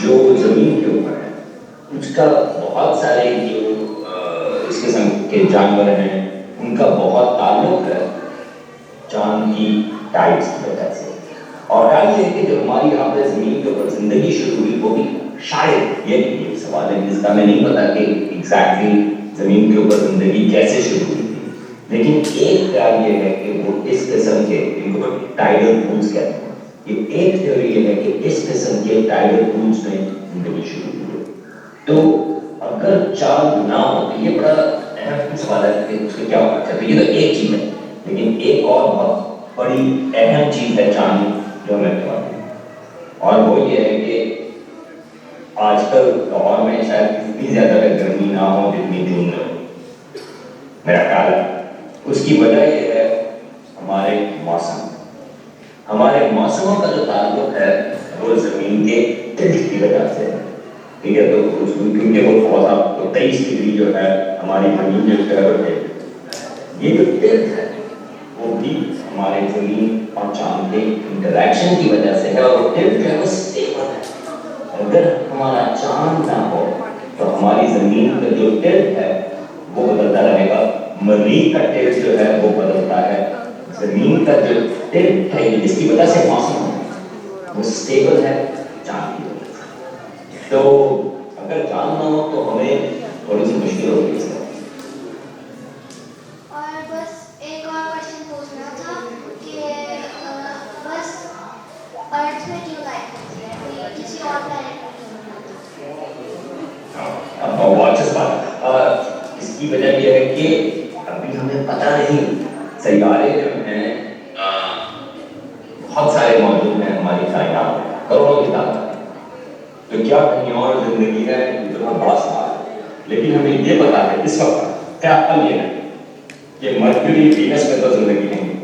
C: جو زمین کے اوپر ہے اس کا بہت سارے جو اس قسم کے جانور ہیں ان کا بہت تعلق ہے چاند کی ٹائڈز کی وجہ سے. اور ٹائڈ یہ ہے کہ جو ہماری یہاں پہ زمین کے اوپر زندگی شروع ہوئی وہ بھی شاید یہ سوال ہے جس کا ہمیں نہیں پتا کہ ایگزیکٹلی زمین کے اوپر زندگی کیسے شروع ہوئی تھی, لیکن ایک خیال یہ ہے کہ وہ اس قسم کے ان کو ٹائڈل پولز کہتے ہیں. یہ ایک تھیوری یہ ہے کہ اس قسم کے ٹائڈل پولز میں زندگی شروع ہوئی. تو اگر چاند نہ ہو تو یہ بڑا اہم سوال ہے کہ اس کا کیا ہونا چاہیے. یہ تو ایک چیز ہے, لیکن ایک اور بہت بڑی اہم چیز ہے چاند جو ہمیں بتاتی ہے, اور وہ یہ ہے کہ آج کل لاہور میں شاید اتنی زیادہ گرمی نہ ہو جتنی جون میں میرا خیال ہے. اس کی وجہ یہ ہے ہمارے موسم, ہمارے موسموں کا جو تعلق ہے وہ زمین کے ٹلٹ کی وجہ سے ہے. ٹھیک ہے, تو کیونکہ وہ تھوڑا سا 23 ڈگری جو ہے ہماری زمین جو ہے وہ یہ جو ٹلٹ ہے وہ بھی ہمارے زمین اور چاند کے انٹریکشن کی وجہ سے ہے. اور وہ ٹلٹ جو ہے وہ اسٹیبل ہے. اگر ہمارا چاند نہ ہو تو ہماری زمین کا جو ٹلٹ ہے وہ بدلتا رہے گا, مریخ کا ٹلٹ جو ہے وہ بدلتا ہے, زمین کا جو ٹلٹ ہے جس کی وجہ سے موسم وہ اسٹیبل ہے چاند کی وجہ سے. تو اگر چاند نہ ہو تو ہمیں تھوڑی سی مشکل ہوگی اس کا.
G: اور بس ایک اور کوشچن پوچھنا تھا کہ بس ارتھ میں کیوں لائف ہوتی ہے, کوئی کسی اور پلانٹ میں کیوں نہیں
C: ہوتی. اس کی وجہ یہ ہے کہ ابھی ہمیں پتہ نہیں, سیارے جو ہیں بہت سارے موجود ہیں ہماری کائنات میں, کروڑوں کی تعداد. تو کیا کہیں اور زندگی ہے, یہ تو بڑا سوال ہے. लेकिन हमें ये पता है इस वक्त क्या ये है कि मर्क्यूरी वीनस में तो जिंदगी नहीं है,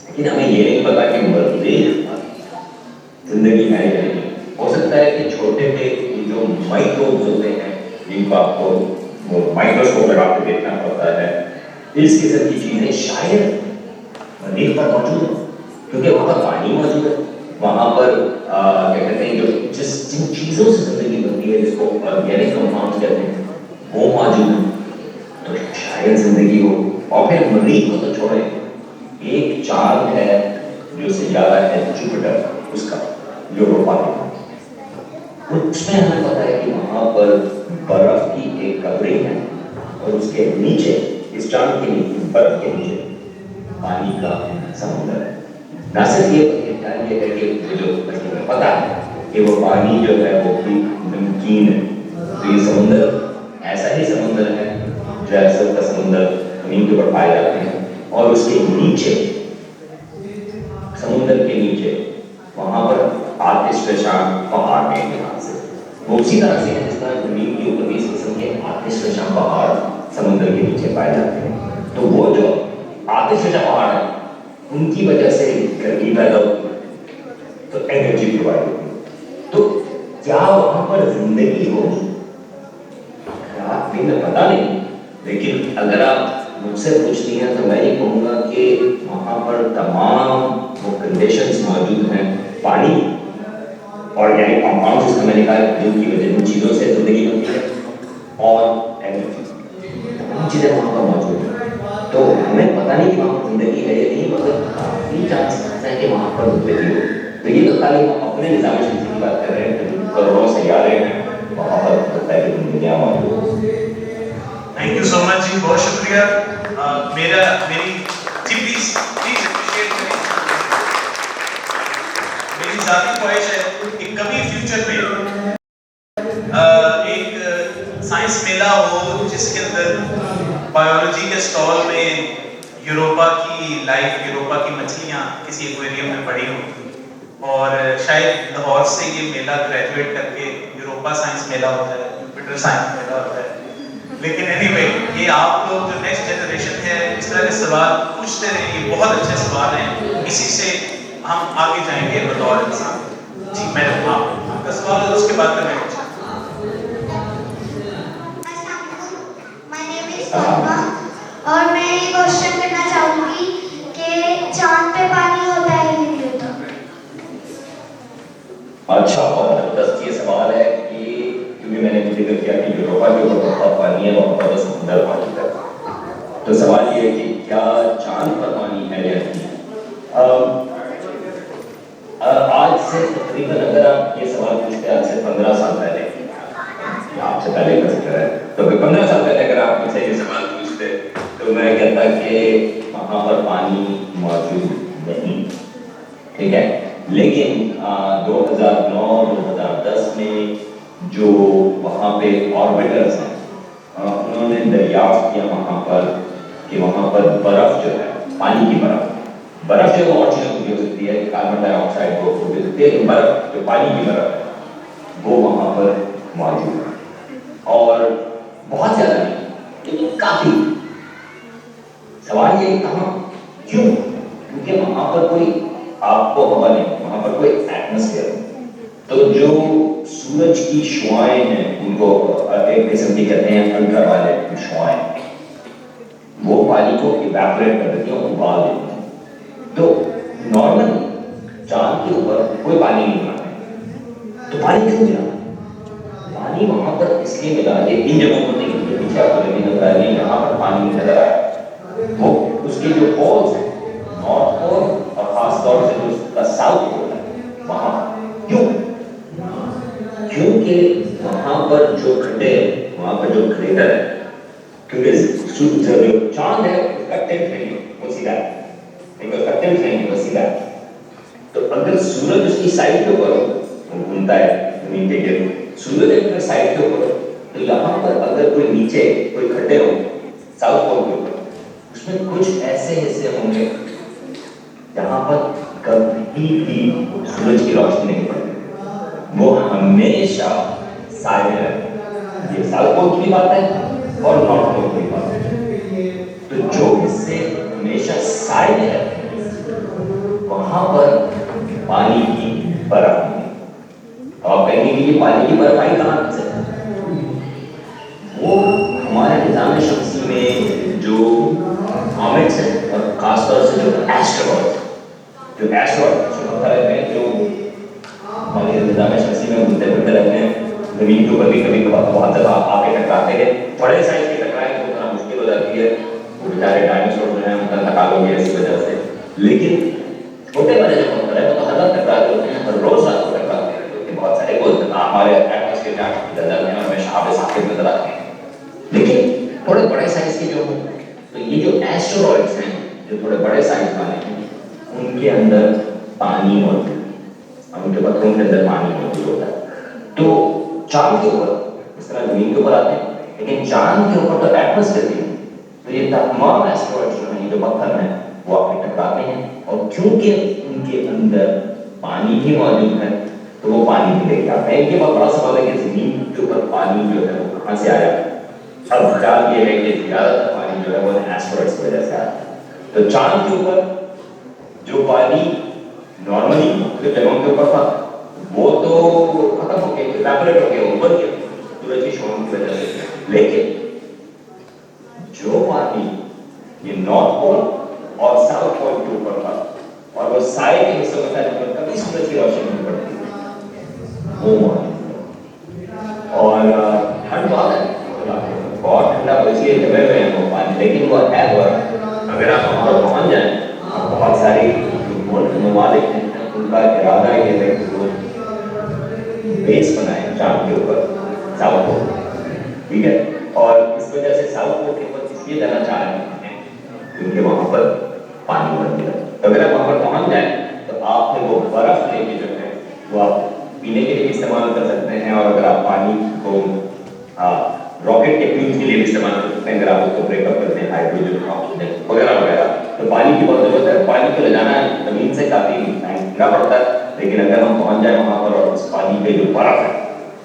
C: लेकिन हमें ये नहीं पता कि मरीख जिंदगी है या नहीं। हो सकता है कि छोटे पे जो माइक्रोब्स होते हैं जिनको आपको वो माइक्रोस्कोप लगा के देखना पड़ता है, इस किस्म की चीजें शायद मरीख पर मौजूद है, क्योंकि वहाँ पर पानी मौजूद है, वहाँ पर क्या कहते हैं जो जिन चीज़ों से जिंदगी बनती है जिसको ऑर्गेनिक कंपाउंड्स कहते हैं वो मौजूद है, तो शायद जिंदगी हो। और फिर मरीख को तो छोड़े, एक चांद है जो से ज़्यादा है जुपिटर, उसका यूरोपा का, उसमें हमें पता है कि वहाँ पर बर्फ की एक कवरिंग है और उसके नीचे, इस चांद के नीचे, बर्फ के नीचे पानी का समुद्र है। ना सिर्फ ये है कि जो हमें पता है कि वो पानी जो है वो भी नमकीन है, तो ये समुद्र ऐसा ही समुद्र है जैसा का समुद्र जमीन के ऊपर पाए जाते हैं, और उसके नीचे, समुद्र के नीचे वहाँ पर आतिशफशां पहाड़ हैं यहाँ से, वो उसी तरह से है जिस तरह जमीन के ऊपर भी इस किस्म के आतिशफशां पहाड़ समुद्र के नीचे पाए जाते हैं। तो वो जो आतिशफशां पहाड़ है उनकी वजह से गर्मी पैदा होती है, तो एनर्जी प्रोवाइड होती है। तो क्या वहाँ पर जिंदगी होगी? रात दिन में पता नहीं, लेकिन अगर आप मुझसे पूछती हैं तो मैं ये कहूँगा कि वहाँ पर तमाम वो कंडीशंस मौजूद हैं, पानी, ऑर्गेनिक कंपाउंड्स जिसका मैंने कहा जिनकी वजह जिन चीज़ों से जिंदगी बनती है, और एनर्जी, तमाम चीज़ें वहाँ पर मौजूद हैं। तो हमें पता नहीं कि वहाँ पर जिंदगी है या नहीं, मगर काफ़ी चांसेस हैं कि वहाँ पर जिंदगी हो। तो ये तो खाली हम अपने निज़ाम शमसी की बात कर रहे हैं, करोड़ों सैयारे हैं वहाँ पर होता है कि दुनिया मौजूद है।
B: थैंक यू सो मच जी, बहुत शुक्रिया। मेरी जी प्लीज अप्रिशिएट करें। मेरी ज़ाती ख्वाहिश है कि कभी फ्यूचर में एक साइंस मेला हो जिसके अंदर बायोलॉजी के स्टॉल में यूरोपा की लाइफ, यूरोपा की मछलियाँ किसी एक्वेरियम में पड़ी हों, और शायद लाहौर से ये मेला ग्रेजुएट करके यूरोपा साइंस मेला होता है, जुपिटर साइंस मेला होता है। लेकिन एनीवे, ये आप लोग जो नेक्स्ट जनरेशन है इस तरह के सवाल पूछते रहे, ये बहुत अच्छे सवाल हैं, इसी से हम आगे जाएंगे बतौर इंसान। जी मैडम, आपका सवाल है उसके बाद में पूछा।
G: My name is Fatma और मैं ये क्वेश्चन करना चाहूँगी कि चांद पे पानी होता है कि नहीं होता?
C: अच्छा, बहुत जबरदस्त ये सवाल है कि क्योंकि मैंने जिक्र किया कि यूरोपा के ऊपर बहुत पानी है, वहाँ पर समुद्र पानी है, तो सवाल ये है कि क्या चांद पर पानी है या नहीं। आज से तकरीबन अगर आप ये सवाल पूछते आज से 15 साल पहले, आपसे पहले का जिक्र है, तो 15 साल पहले अगर आप मुझसे ये सवाल पूछते तो मैं कहता कि वहाँ पर पानी मौजूद नहीं, ठीक है। लेकिन 2009-2010 में जो वहाँ पे ऑर्बिटर्स हैं, उन्होंने दरियाफ्त किया वहाँ पर कि वहाँ पर बर्फ़ जो है, पानी की बर्फ़ जो और चीज़ों की हो सकती है, कार्बन डाइऑक्साइड को हो सकती है, बर्फ़ जो पानी की बर्फ़ है वो वहाँ पर मौजूद है, और बहुत ज़्यादा नहीं लेकिन काफ़ी। सवाल ये कहाँ, क्यों? क्योंकि वहाँ पर कोई आपको हवा नहीं, वहाँ पर कोई एटमॉस्फेयर नहीं, तो जो सूरज की शुआएं हैं उनको एक किस्म की कहते हैं अल्ट्रावायलेट शुआएं, वो पानी को इवेपोरेट कर देती हैं, उबाल देती हैं। तो नॉर्मली चांद के ऊपर कोई पानी नहीं मिला है, तो पानी क्यों मिला? पानी वहाँ पर इसलिए मिला है, इन जगहों पर नहीं, पीछे आपको लेकिन नजर आएगी, यहाँ पर पानी नजर आया, वो उसके जो पोल्स हैं, नॉर्थ पोल और खास तौर से जो उसका साउथ पोल है, वहाँ क्यों? क्योंकि वहाँ पर जो खड्डे हैं, वहाँ पर जो क्रेटर है, क्योंकि जो चांद है उसका टिल्ट नहीं है, वो सीधा है, उसका टिल्ट नहीं है, वो सीधा है। तो अगर सूरज उसकी साइड के ऊपर हो, वो घूमता है जमीन के गिर्द, सूरज अपने साइड के ऊपर, तो यहाँ पर अगर कोई नीचे कोई खड्डे हो साउथ पोल के ऊपर, उसमें कुछ ऐसे हिस्से होंगे जहाँ पर कभी भी सूरज की रोशनी नहीं पड़ती, वो हमेशा साए में रहते हैं। یہ ساؤتھ پول کی بات ہے اور نارتھ پول کی بات ہے. تو جو اس سے ہمیشہ سائڈ ہے وہاں پر پانی کی برف ہے. آپ کہیں گے کہ یہ پانی کی برف آئی کہاں سے؟ وہ ہمارے نظام شمسی میں جو کامٹس ہیں اور خاص طور سے جو ایسٹرائڈ پتھر رہتے ہیں جو ہمارے نظام شمسی میں گھومتے پھرتے رہتے ہیں زمین کے اوپر بھی کبھی بہت زیادہ آ کے ٹکراتے ہیں. بڑے سائز کی ٹکرائیں تو اتنا مشکل ہو جاتی ہے, وہ بیچارے ڈائناسور جو ہیں ان کا نکال ہو گیا اسی وجہ سے. لیکن چھوٹے بڑے جو پتھر ہیں وہ تو ہر وقت ٹکراتے ہوتے ہیں, ہر روز رات کو ٹکراتے ہیں, کیونکہ بہت سارے وہ ہمارے ایٹماسفیئر میں جل جاتے ہیں اور ہمیں شہاب ثاقب نظر آتے ہیں. لیکن تھوڑے بڑے سائز کے جو ہوں تو یہ جو ایسٹرائڈس ہیں جو تھوڑے بڑے سائز والے ہیں ان کے اندر پانی موجود ہے, ان کے پتھروں کے اندر پانی موجود ہوتا ہے. تو چاند کے اوپر اس طرح زمین کے اوپر آتے ہیں, لیکن چاند کے اوپر تو ایٹماسفیئر بھی ہے. تو یہ تمام ایسٹرائڈس جو ہیں یہ جو پتھر ہیں وہ آپ کے ٹکراتے ہیں, اور کیونکہ ان کے اندر پانی بھی موجود ہے تو وہ پانی بھی لے کے آتے ہیں. یہ بہت بڑا سوال ہے کہ زمین کے اوپر پانی جو ہے وہ کہاں سے آیا. اب خیال یہ ہے کہ زیادہ تر پانی جو ہے وہ ایسٹرائڈس کی وجہ سے آتا ہے. تو چاند کے اوپر جو پانی نارملی مختلف جگہوں کے اوپر تھا وہ تو ختم ہو گیا, ایواپوریٹ ہو گیا, اوپر گیا سورج کی شعاعوں کی وجہ سے. لیکن جو پانی یہ نارتھ پول اور ساؤتھ پول کے اوپر تھا اور وہ سائے کے حصوں میں تھا جن پر کبھی سورج کی روشنی نہیں پڑتی وہ موجود ہے. اور ٹھنڈ بہت ہے, بہت ٹھنڈا اس لیے جمے ہوئے ہیں وہ پانی, لیکن وہ ہے وہ اگر آپ وہاں پر پہنچ جائیں بہت ساری ممالک ہیں ان کا ارادہ یہ ہے کہ وہ بیس بنائیں چاند کے اوپر ساؤتھ پول, ٹھیک ہے. اور اس وجہ سے ساؤتھ پول کے اوپر اس لیے جانا چاہ رہے ہیں کیونکہ وہاں پر پانی بن گیا. تو اگر آپ وہاں پر پہنچ جائیں تو آپ نے وہ برف لے کے جو ہے وہ آپ پینے کے لیے بھی استعمال کر سکتے ہیں, اور اگر آپ پانی کو راکٹ کے فیوز کے لیے بھی استعمال کر سکتے ہیں. اگر آپ اس کو بریک اپ کرتے ہیں ہائیڈروجن آکسیجن وغیرہ وغیرہ, تو پانی کی بہت ضرورت ہے. پانی کو لے جانا زمین سے کافی مہنگا پڑتا ہے, لیکن اگر ہم پہنچ جائیں وہاں پر اور اس پانی پہ جو برف ہے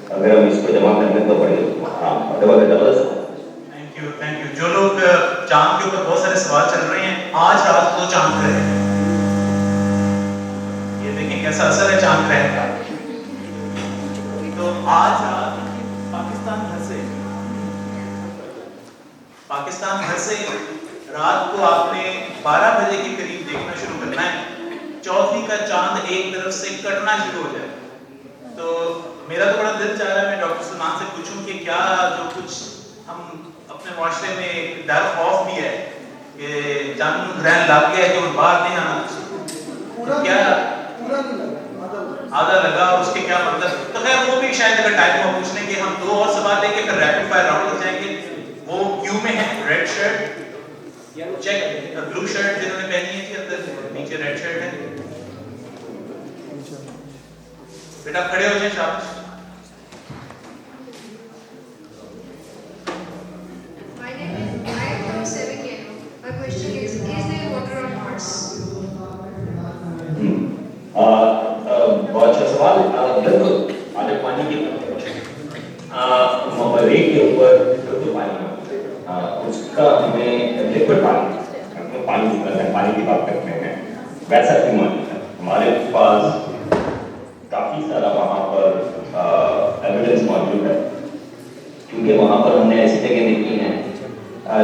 C: اگر ہم اس کو جمع کر لیں تو بڑے زبردست.
B: Thank you. جو لوگ چاند کے اوپر بہت سارے سوال چل رہے ہیں, آج رات کو چاند گرہ ہے, یہ دیکھیں کیسا اثر ہے چاند گرہ کا. تو آج رات پاکستان گھر سے رات کو آپ نے 12 بجے کے قریب دیکھنا شروع کرنا ہے. چوتھی کا چاند ایک طرف سے کٹنا شروع ہو جائے. تو میرا تو بڑا دل چاہ رہا ہے میں ڈاکٹر سلمان سے پوچھوں کہ کیا جو کچھ ہم اپنے معاشرے میں ایک ڈر خوف بھی ہے کہ چاند گرہن لگ گیا ہے کہ وہ باہر نہیں آنا, کیا آدھا لگا اور اس کے کیا مطلب. تو خیر وہ بھی شاید اگر ٹائم ہو پوچھنے کے, ہم 2 اور سوال لے کے پھر ریپڈ فائر راؤنڈ ہو جائیں گے. وہ کیوں میں ہے, ریڈ شرٹ چیک بلو شرٹ جنہوں نے پہنی ہے, اندر نیچے ریڈ شرٹ ہے. بیٹا کھڑے ہو جائیں شاباش.
H: My name is, I am from 7 My question is there water on Mars?
C: بہت اچھا سوال. بالکل آج پانی کی مریخ کے اوپر بالکل پانی اس کا ہمیں لیکوڈ پانی کی بات کرتے ہیں ویسا کیوں موجود ہے. ہمارے پاس کافی سارا وہاں پر ایویڈنس موجود ہے, کیونکہ وہاں پر ہم نے ایسی جگہ دیکھی ہیں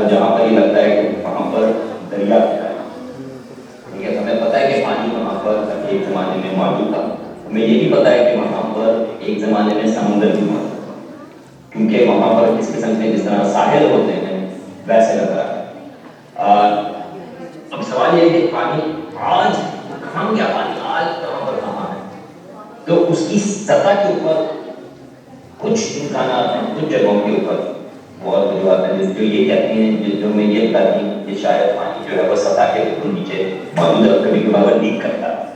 C: جہاں پر یہ لگتا ہے کہ وہاں پر دریا ہے. کیونکہ ہمیں پتہ ہے کہ پانی وہاں پر ایک زمانے میں موجود تھا. ہمیں یہ بھی پتہ ہے کہ وہاں پر ایک زمانے میں سمندر بھی موجود تھا, کیونکہ وہاں پر اس قسم کے جس طرح ساحل ہوتے ہیں ویسے لگ رہا ہے. اب سوال یہ ہے کہ پانی آج کہاں گیا, پانی آج کہاں پر کہاں ہے. تو اس کی سطح کے اوپر کچھ امکانات ہیں, کچھ جگہوں کے اوپر بہت وجوہات ہیں جو یہ کہتی ہیں, جو میں یہ بتاتی ہوں کہ شاید پانی جو ہے وہ سطح کے بالکل نیچے موجود ہے, کبھی کبھار لیک کرتا ہے.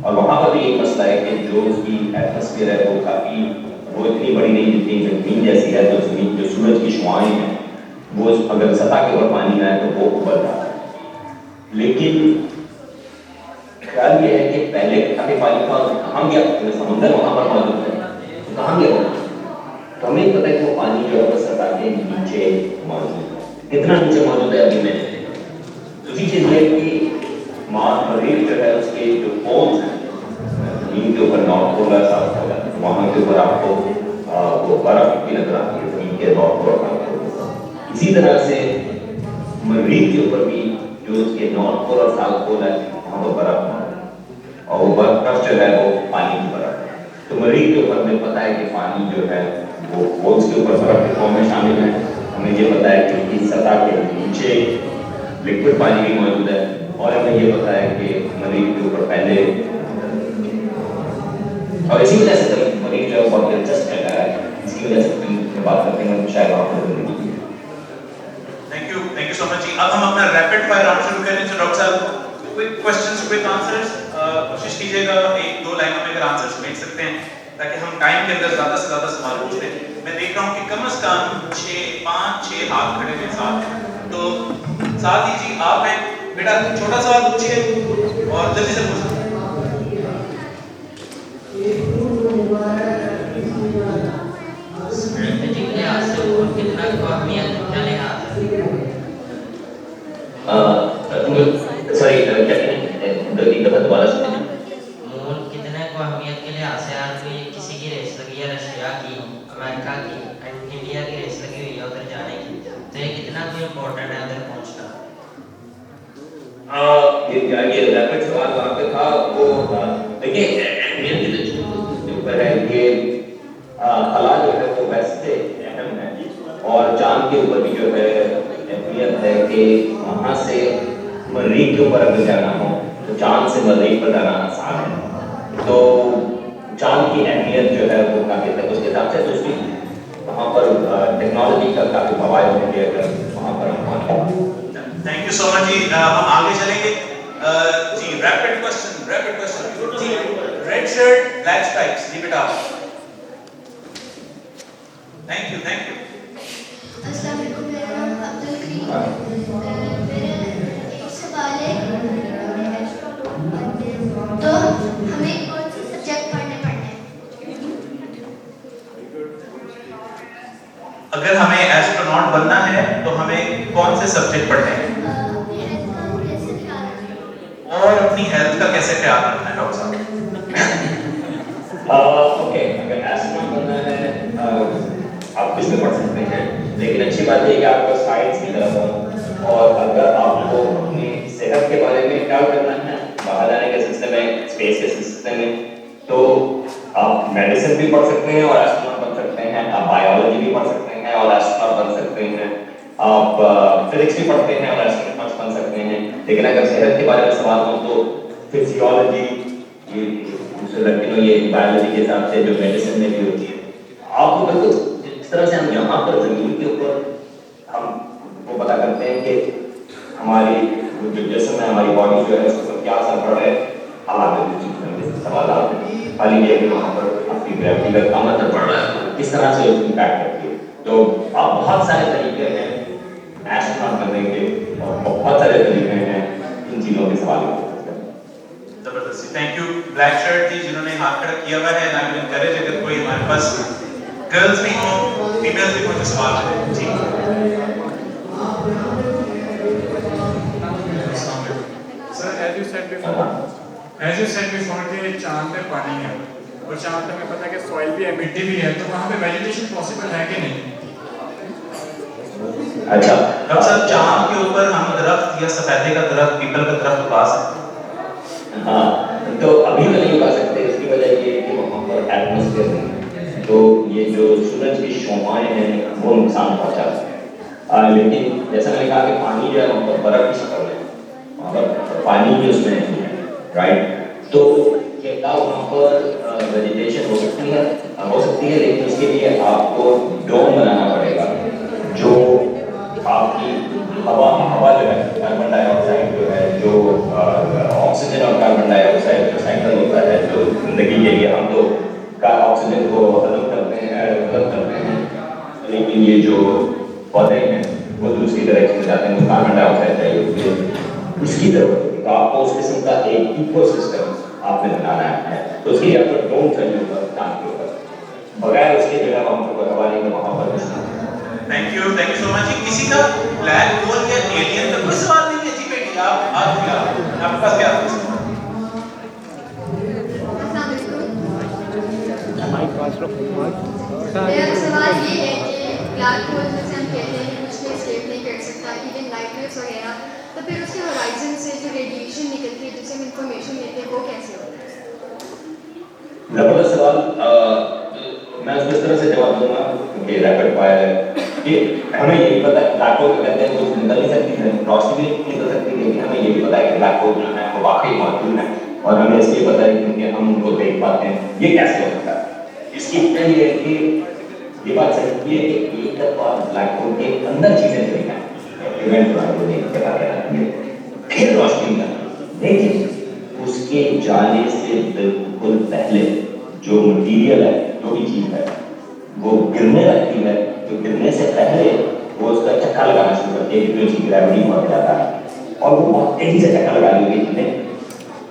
C: اور وہاں پر بھی ایک مسئلہ ہے کہ جو اس کی ایٹماسفیئر ہے وہ کافی وہ اتنی بڑی نہیں جتنی زمین جیسی ہے. جو سورج کی شعاعیں ہیں وہ اگر سطح کے اوپر پانی آئے تو وہ ابل جاتا ہے. لیکن خیال یہ ہے کہ پہلے پانی کا کہاں گیا, سمندر وہاں پر موجود ہے تو کہاں گیا. तो हमें पता है कि वो पानी जो है वो सतह के नीचे मौजूद है। कितना नीचे मौजूद है अभी मैंने दूसरी चीज़ ये कि मरीज जो है उसके जो पोल्स हैं जमीन के ऊपर नॉर्थ पोलर साउथ पोलर वहाँ के ऊपर आपको वो बर्फ की नजर आती है जमीन के नॉर्थ पोलर। इसी तरह से मरीज के ऊपर भी जो उसके नॉर्थ पोल और साउथ पोल है वहाँ पर बर्फ है और वो बर्फ जो है वो पानी की बर्फ है। तो मरीज के ऊपर हमें पता है कि पानी जो है वो पोल्स के ऊपर बर्फ के फॉर्म में शामिल है। हमें ये पता है कि इस सतह के नीचे लिक्विड पानी भी मौजूद है और हमें ये पता है कि मरीज के ऊपर पहले और इसी वजह से मरीज जो है बहुत दिलचस्प चल रहा है। इसकी वजह से हम बात करते हैं शायद आप
B: थैंक यू सो मच जी। अब हम अपना रैपिड फायर राउंड शुरू करें। तो डॉक्टर साहब क्विक क्वेश्चंस क्विक आंसर्स कोशिश कीजिएगा 1-2 लाइनों में अगर आंसर्स भेज सकते हैं ताकि हम टाइम के अंदर ज़्यादा से ज़्यादा सवाल पूछ लें। मैं देख रहा हूँ कि कम से कम 5-6 हाथ खड़े हैं साथ हैं, तो साथ ही जी आप हैं बेटा छोटा सवाल पूछिए और जल्दी से पूछिए।
D: कितना अहमियत क्या लिहाज
C: सॉरी क्या दोबारा सुनिए।
D: मून कितने को अहमियत के लिए से आज भी किसी की रेस लगी है रशिया की अमेरिका की एंड इंडिया की रेस लगी हुई है उधर जाने की, तो ये कितना कोई इम्पोर्टेंट है उधर पहुंचना।
C: ये रैपिड सवाल वहाँ पे था वो देखिए अहमियत के ऊपर है ये अला जो है वो वैसे अहम है और चांद के ऊपर भी जो है अहमियत है कि वहाँ से मरीख के ऊपर अगर जाना हो तो चांद से मरीख पर जाना आसान है। तो चांद की अहमियत जो है वो काफ़ी तक उसके हिसाब से तो उसकी वहाँ पर टेक्नोलॉजी का काफ़ी फवायद होंगे अगर वहाँ पर हम पहुँचे।
B: थैंक यू सो मच जी। हम आगे चलेंगे जी। रैपिड क्वेश्चन जी। Red shirt black stripes leave it out. Thank you
G: अस्सलाम वालेकुम, मेरा नाम अब्दुल करीम है। मेरा एक सवाल है तो हमें कौन से सब्जेक्ट पढ़ने हैं?
B: अगर हमें एस्ट्रोनॉट बनना है तो हमें कौन से सब्जेक्ट पढ़ने हैं और अपनी हेल्थ का कैसे ख्याल रखना है डॉक्टर साहब?
C: ओके अगर एस्ट्रोनॉट बनना है आप किस में पढ़ सकते हैं, लेकिन अच्छी बात है कि आपको साइंस की तरफ हो और अगर आपको अपनी सेहत के बारे में ख्याल करना है बाहर जाने के सिलसिले में स्पेस के सिलसिले में तो आप मेडिसिन भी पढ़ सकते हैं और एस्ट्रोनॉट बन सकते हैं, आप बायोलॉजी भी पढ़ सकते हैं और एस्ट्रोनॉट बन सकते हैं, आप फिजिक्स भी पढ़ते हैं और एस्ट्रोनॉट बन सकते हैं। लेकिन अगर सेहत के बारे में सवाल हो तो फिजियोलॉजी ये मुझे लगती है ये बायोलॉजी के हिसाब से जो मेडिसिन में भी होती है आपको बिल्कुल जिस तरह से हम यहाँ पर जमीन के ऊपर हम वो पता करते हैं कि हमारी जो जिस्म है हमारी बॉडी जो है उसके ऊपर क्या असर पड़ रहा है हालात सवाल आते हैं खाली ये कि वहाँ पर आपकी ग्रेविटी का कम असर पड़ रहा है किस तरह से उसकी इम्पैक्ट करती है। तो आप बहुत सारे तरीके हैं एस्ट्रोनॉट बनने के और बहुत सारे तरीके हैं इन चीज़ों के सवाल
B: जबरदस्ती। थैंक यू ब्लैक शर्ट जी जिन्होंने हाथ खड़ा किया हुआ है। आई विल एनकरेज अगर कोई हमारे पास गर्ल्स भी हो फीमेल्स भी हो तो सवाल करें जी।
I: Sir as you said before कि चांद पे पानी है और चांद पे हमें पता है कि सॉइल भी है मिट्टी भी है तो वहाँ पे वेजिटेशन पॉसिबल है कि नहीं?
C: अच्छा
B: डॉक्टर साहब चांद के ऊपर हम दरख्त या सफेदे का दरख्त पीपल का दरख्त उगा सकते हैं?
C: हाँ तो अभी तो नहीं उगा सकते इसकी वजह ये है कि वहाँ पर एटमॉस्फेयर नहीं है तो ये जो सूरज की शोमाएं हैं वो नुकसान पहुँचाते हैं। लेकिन जैसा मैंने कहा कि पानी जो है वहाँ पर बर्फ की शक्ल है वहाँ पर पानी भी उसमें नहीं है राइट। तो क्या वहाँ पर वेजिटेशन हो सकती है लेकिन उसके लिए आपको डोम बनाना पड़ेगा जो आपकी हवा जो है कार्बन डाइऑक्साइड जो है जो ऑक्सीजन और कार्बन डाइऑक्साइड जो साइकिल होता है जो जिंदगी के लिए हम तो ऑक्सीजन को हजम करते हैं लेकिन ये जो पौधे हैं वो दूसरी डायरेक्शन में जाते हैं तो कार्बन डाइऑक्साइड चाहिए उसकी जरूरत है। तो आपको उस किस्म का एक इकोसिस्टम आपने बनाना है तो उसके लिए आपको डोम चाहिए होगा चांद के ऊपर बगैर उसके जो है हम को हवा नहीं, तो वहाँ पर
B: थैंक यू सो मच। किसी का ब्लैक होल या एलियन का कोई सवाल नहीं है जी बेटी, आप क्या आपके पास क्या है?
H: मेरा सवाल ये है कि ब्लैक होल जैसे हम कहते हैं कि कुछ भी एस्केप नहीं कर सकता, इवन लाइट वेव्स वगैरह, तो फिर उसके होराइजन से जो रेडिएशन निकलती है जिससे हम इंफॉर्मेशन लेते हैं वो कैसे होता है?
C: जबरदस्त सवाल। मैं उसको इस तरह से जवाब दूंगा कि रैपिड फायर है कि हमें ये भी पता है ब्लैक होल कहते हैं कुछ निकल नहीं सकती है, रोशनी भी निकल सकती है, लेकिन हमें ये भी पता है कि ब्लैक होल जो है वो वाकई मौजूद है और हमें इसलिए पता है क्योंकि हम उनको देख पाते हैं। ये कैसे हो सकता है? इसकी वजह ये है कि ये बात सही है कि एक दफा ब्लैक होल के अंदर चीजें चली हैं, इवेंट को नहीं पता है, फिर रोशनी का, लेकिन उसके जाने से बिल्कुल पहले जो मटीरियल है, जो भी चीज है, वो गिरने लगती है, तो गिरने से पहले वो उसका चक्का लगाना शुरू करती है क्योंकि उसकी ग्रेविटी बहुत ज़्यादा है और वो बहुत तेजी से चक्का लगा ली हुई है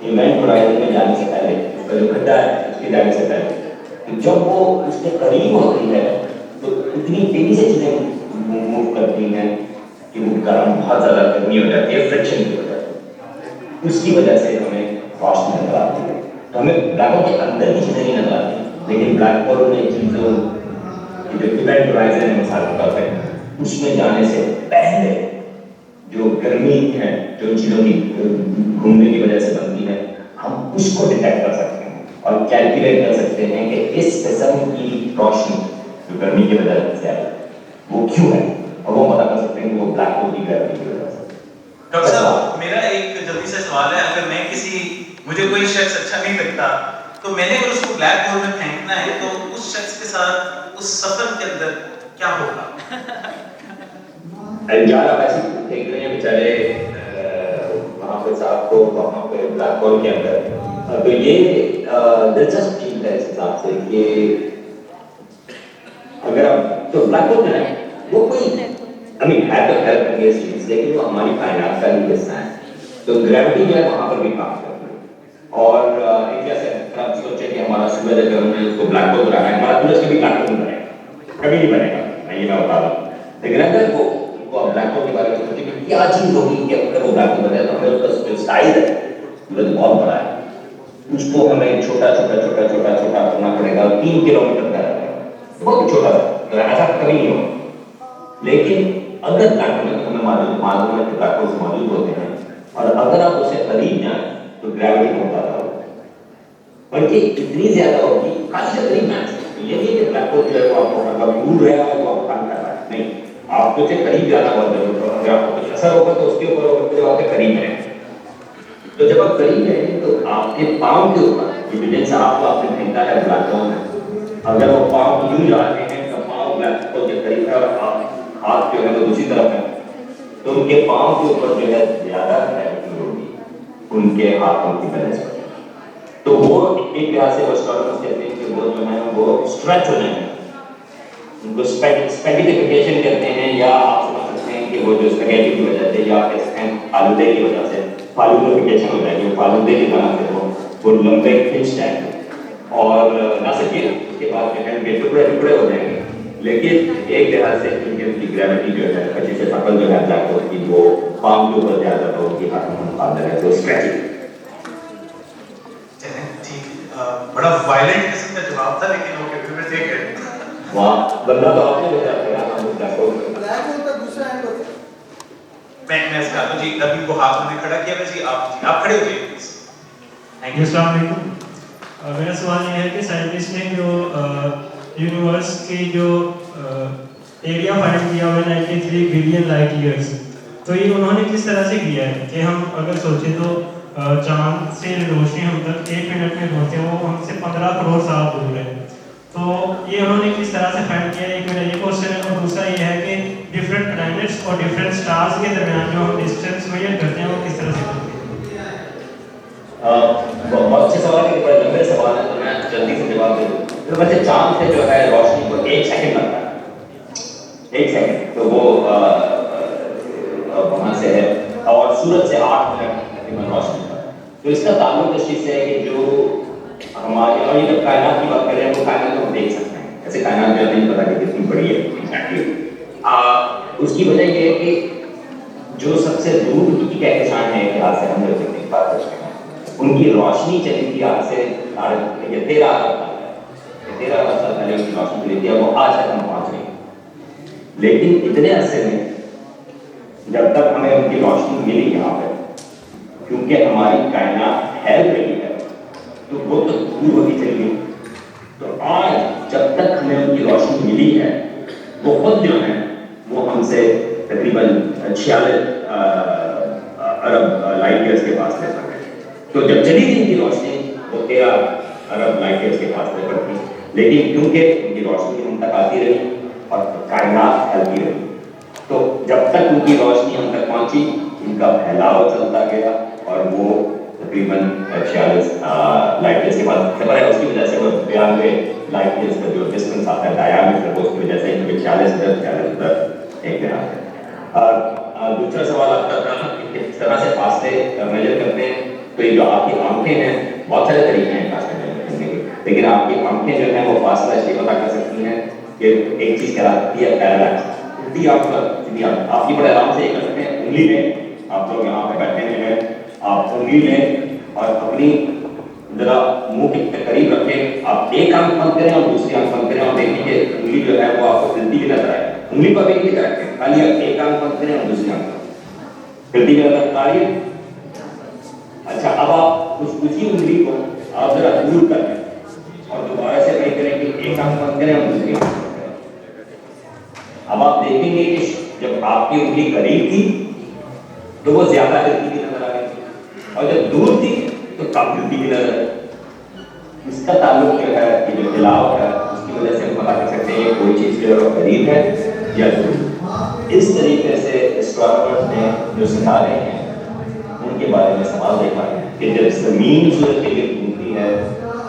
C: इवेंट होराइजन में जाने से पहले, उसका जो खड्डा है उसके जाने से पहले। तो जब वो उसके करीब होती है तो इतनी तेजी से चीज़ें मूव करती हैं कि वो गर्म बहुत ज़्यादा गर्मी हो जाती है, फ्रिक्शन की वजह से, उसकी वजह से हमें रोशनी नजर आती है। तो हमें ब्लैक होल के अंदर की चीज़ें नहीं नजर आती, लेकिन ब्लैक होल में चीज़ों जो इवेंट होराइजन है मिसाल के तौर पे, उसमें जाने से पहले जो गर्मी है जो चीज़ों की घूमने की वजह से बनती है, हम उसको डिटेक्ट कर सकते हैं और कैलकुलेट कर सकते हैं कि इस किस्म की रोशनी जो गर्मी की वजह से आई वो क्यों है, और वो पता कर सकते हैं कि वो ब्लैक होल की ग्रेविटी की वजह से।
B: डॉक्टर साहब, मेरा एक जल्दी से सवाल है, अगर मैं मुझे कोई शख्स अच्छा नहीं लगता तो मैंने अगर उसको ब्लैक होल में फेंकना है तो उस शख्स के साथ उस सफर के अंदर क्या होगा?
C: यार आप ऐसे देख रहे हैं बेचारे वहाँ पे साहब को वहाँ पे ब्लैक होल के अंदर, तो ये दिलचस्प चीज है इस हिसाब से कि अगर आप तो ब्लैक होल है वो कोई है तो हेल्प करनी है चीज, लेकिन वो हमारी कायनात का ही हिस्सा है, तो ग्रेविटी जो है वहाँ पर भी काम करती है। और एक जैसे आप सोचे कि हमारा सूरज अगर हमने उसको ब्लैक होल बनाना है, हमारा सूरज कभी ब्लैक होल नहीं बनेगा, कभी नहीं बनेगा, मैं ये बता रहा हूँ। लेकिन अगर वो ब्लैक होल के बारे में सोचे कि क्या चीज होगी कि अगर वो ब्लैक होल बने तो हमें उसका जो साइज है सूरज बहुत बड़ा है, उसको हमें छोटा करना पड़ेगा, 3 किलोमीटर का है, बहुत छोटा सा, ऐसा कभी नहीं होगा। लेकिन अगर ब्लैक होल में हमें मालूम है कि ब्लैक होल मौजूद होते हैं और अगर आप उसे करीब जाए तो ग्रेविटी बहुत ज़्यादा होगी, बल्कि इतनी ज़्यादा होगी काफी से करीब जाए। ये नहीं कि ब्लैक होल जो है वो आपको मतलब दूर रहा है वो आपको काम कर रहा है, नहीं, आपको से करीब जाना बहुत जरूरी है। अगर आपको कुछ असर होगा तो उसके ऊपर होगा जब आपके करीब है, तो जब आप करीब जाएंगे तो आपके पाँव के ऊपर एविडेंस आपने फेंका है ब्लैक होल में, अगर वो पाँव यूं जा रहे हैं तो पाँव ब्लैक होल के करीब है और आप हाथ जो है वो दूसरी तरफ है, तो उनके पाँव के ऊपर जो है ज्यादा ग्रेविटी होगी उनके हाथों की वजह से, तो वो एक लिहाज से एस्ट्रोनॉमर्स कहते हैं कि वो जो है वो स्ट्रेच हो जाएंगे, उनको स्पेटिफिकेशन कहते हैं, या आप समझ सकते हैं कि वो जो स्पेगेटी की वजह से या फालूदे की वजह से फालूदिफिकेशन हो जाएगी, फालूदे की तरह से वो लंबे खिंच जाएंगे और ना सके उसके बाद जो है उनके टुकड़े टुकड़े हो जाएंगे। लेकिन एक लिहाज से उनकी ग्रेविटी जो है पच्चीस से सकल जो है ब्लैक होल की वो पाम के ऊपर ज्यादा तो उनकी हाथों में मुकाबला है, तो स्ट्रेचिंग।
B: बड़ा वायलेंट किस्म का जवाब था, लेकिन ओके फिर ठीक है।
C: वाह, बंदा तो आपने बता दिया हम ब्लैक होल
F: का दूसरा एंड होता है।
B: मैं इसका तो जी अभी वो हाथ में खड़ा किया, मैं जी आप खड़े हो जाइए प्लीज।
J: Thank you. अस्सलाम वालेकुम। मेरा सवाल ये है कि साइंटिस्ट ने जो यूनिवर्स की जो एरिया फाइंड किया हुआ है 93 बिलियन लाइट ईयर्स, तो ये उन्होंने किस तरह से किया है कि हम अगर सोचें तो चांद से रोशनी हम तक 1 मिनट में पहुँचे, वो हमसे 15 करोड़ साल दूर है, तो ये उन्होंने किस तरह से फाइंड किया? एक मेरा ये क्वेश्चन है, और दूसरा ये है कि डिफरेंट प्लैनेट्स और डिफरेंट स्टार्स के दरमियान जो हम डिस्टेंस मेजर करते हैं वो किस तरह से करते हैं?
C: बहुत अच्छे सवाल है, बड़े लंबे सवाल है, तो मैं जल्दी से जवाब दे दूँ। तो वैसे चांद से जो है रोशनी को 1 सेकंड लगता है, 1 सेकंड, तो वो वहाँ से है, और सूरज से 8 मिनट तकरीबन रोशनी का। तो इसका ताल्लुक इस चीज़ से है कि जो हमारे और ये जब कायनात की बात करें तो कायनात को हम देख सकते हैं, वैसे कायनात जो नहीं पता कि कितनी बड़ी है एग्जैक्टली। उसकी वजह ये है कि जो सबसे दूर की कहकशान है इतिहास से हम लोग जितनी बात करते हैं, उनकी रोशनी चली थी आज से 13 साल पहले उनकी रोशनी चली थी, अब वो आज तक हम पहुंच रही। लेकिन इतने अरसे में जब तक हमें उनकी रोशनी मिली यहाँ पे, क्योंकि हमारी कायनात फैल रही है, तो वो तो दूर होती चली गई। तो आज जब तक हमें उनकी रोशनी मिली है, वो खुद जो है वो हमसे तकरीबन 46 अरब लाइट ईयर्स के फासले पर है। तो जब चली थी इनकी रोशनी, वो 13 अरब लाइट ईयर्स के फासले पर थी, लेकिन क्योंकि उनकी रोशनी हम तक आती रही और कायनात फैलती रही, तो जब तक उनकी रोशनी हम तक पहुंची, उनका फैलाव चलता गया और वो तकरीबन 46 लाइट ईयर्स के बाद खबर है। उसकी वजह से वो 92 लाइट ईयर्स का जो डिस्टेंस आता है डायमीटर, उसकी वजह से 46 एक में आता है। दूसरा सवाल आपका था कि किस तरह से फासले मेजर करते हैं। तो ये जो आपकी आंखें हैं, बहुत सारे तरीके हैं फासले मेजर करने के, लेकिन आपकी आंखें जो हैं वो फासला इसलिए पता कर सकती हैं कि एक चीज़ कहलाती है पैरालैक्स। उल्टी आपकी बड़े आराम से ये कर सकते हैं। उंगली लें, आप लोग यहाँ पे बैठे हुए हैं, आप उंगली लें और अपनी जरा मुंह के करीब रखें। आप एक आंख बंद करें और दूसरी आंख बंद करें और देखें कि उंगली जो है वो आपको हिलती भी नजर आए। उंगली को भी नहीं रखें, खाली एक आंख बंद करें और दूसरी आंख हिलती भी नजर आ रही है। अच्छा, अब आप उसी उंगली को आप जरा दूर कर लें और दोबारा से वही करें कि एक आंख बंद करें और दूसरी आंख बंद करें। अब आप देखेंगे कि जब आपकी उंगली करीब थी तो वो ज्यादा हिलती भी नजर आ रही थी, और जब दूर थी तो कम हिलती भी नजर आ रही। इसका ताल्लुक जो है कि जो हिलाव है उसकी वजह से हम पता कर सकते हैं कोई चीज़ जो है करीब है या दूर। इस तरीके से एस्ट्रोनॉमर्स ने जो सितारे हैं उनके बारे में सवाल देखा है कि जब ज़मीन सूरज के लिए घूमती है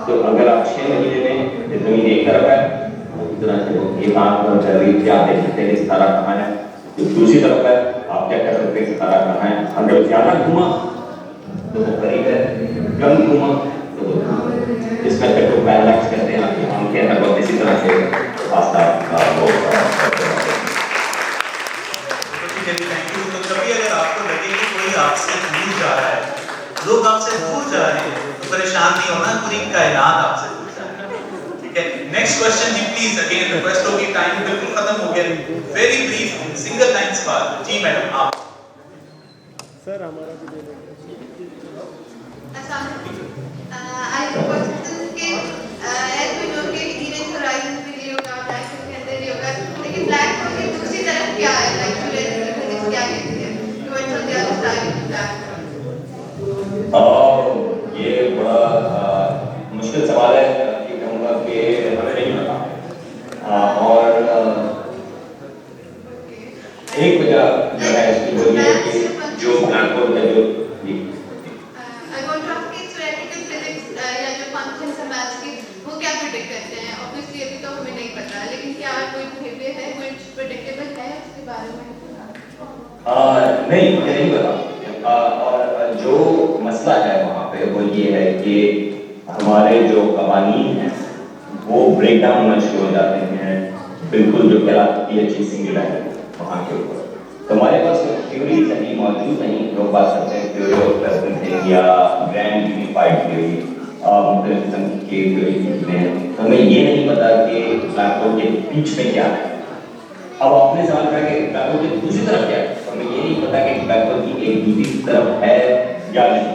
C: तो अगर आप 6 महीने में ज़मीन एक तरफ है तो इस तरह से एक आंख और करीब से आप देख सकते हैं कि सितारा कहाँ है, जो दूसरी तरफ है आप चेक कर सकते हैं सितारा कहाँ है। अगर ज़्यादा घूमा तो वो करीब है, कम घूमा तो वो दूर है। इस मेथड को पैरालैक्स कहते हैं। आपकी आंखें लगभग इसी तरह से फासला हो।
B: Thank you. तो कभी अगर आपको लगे कि कोई आपसे दूर जा रहा है, लोग आपसे दूर जा रहे हैं, तो परेशान नहीं होना, पूरी कायनात आपसे दूर जा रही है। ठीक है, नेक्स्ट क्वेश्चन जी प्लीज। अगेन रिक्वेस्ट होगी, टाइम बिल्कुल खत्म हो गया, वेरी ब्रीफ सिंगल लाइन सवाल। जी मैडम आप।
J: सर हमारा भी दे दो।
K: I have a question कि as we know कि event horizon के लिए होगा, galaxy के अंदर भी होगा, लेकिन black hole की दूसरी तरफ क्या है? Like physics क्या कहती है? Towards on the other side of black hole.
C: ये बड़ा मुश्किल सवाल है कि कहूँगा कि हमें नहीं पता। और एक वजह जो है इसकी वो ये है कि जो ब्लैक होल का जो नहीं, मुझे नहीं पता। और जो मसला है वहाँ पे वो ये है कि हमारे जो कवानीन हैं वो ब्रेक डाउन होना शुरू हो जाते हैं, बिल्कुल जो कहलाती है चीज़ सिंगुलैरिटी वहाँ के ऊपर। तो हमारे पास थ्योरी नहीं मौजूद नहीं, लोग बात करते हैं थ्योरी ऑफ एवरीथिंग या ग्रैंड यूनिफाइड थ्योरी, मुख्तलिफ किस्म की थ्योरी हैं। तो हमें ये नहीं पता कि ब्लैक होल के बीच में क्या है। अब आपने सवाल करा कि ब्लैक होल की दूसरी तरफ क्या है, तो हमें ये नहीं पता कि ब्लैक होल की एक दूसरी तरफ है या नहीं।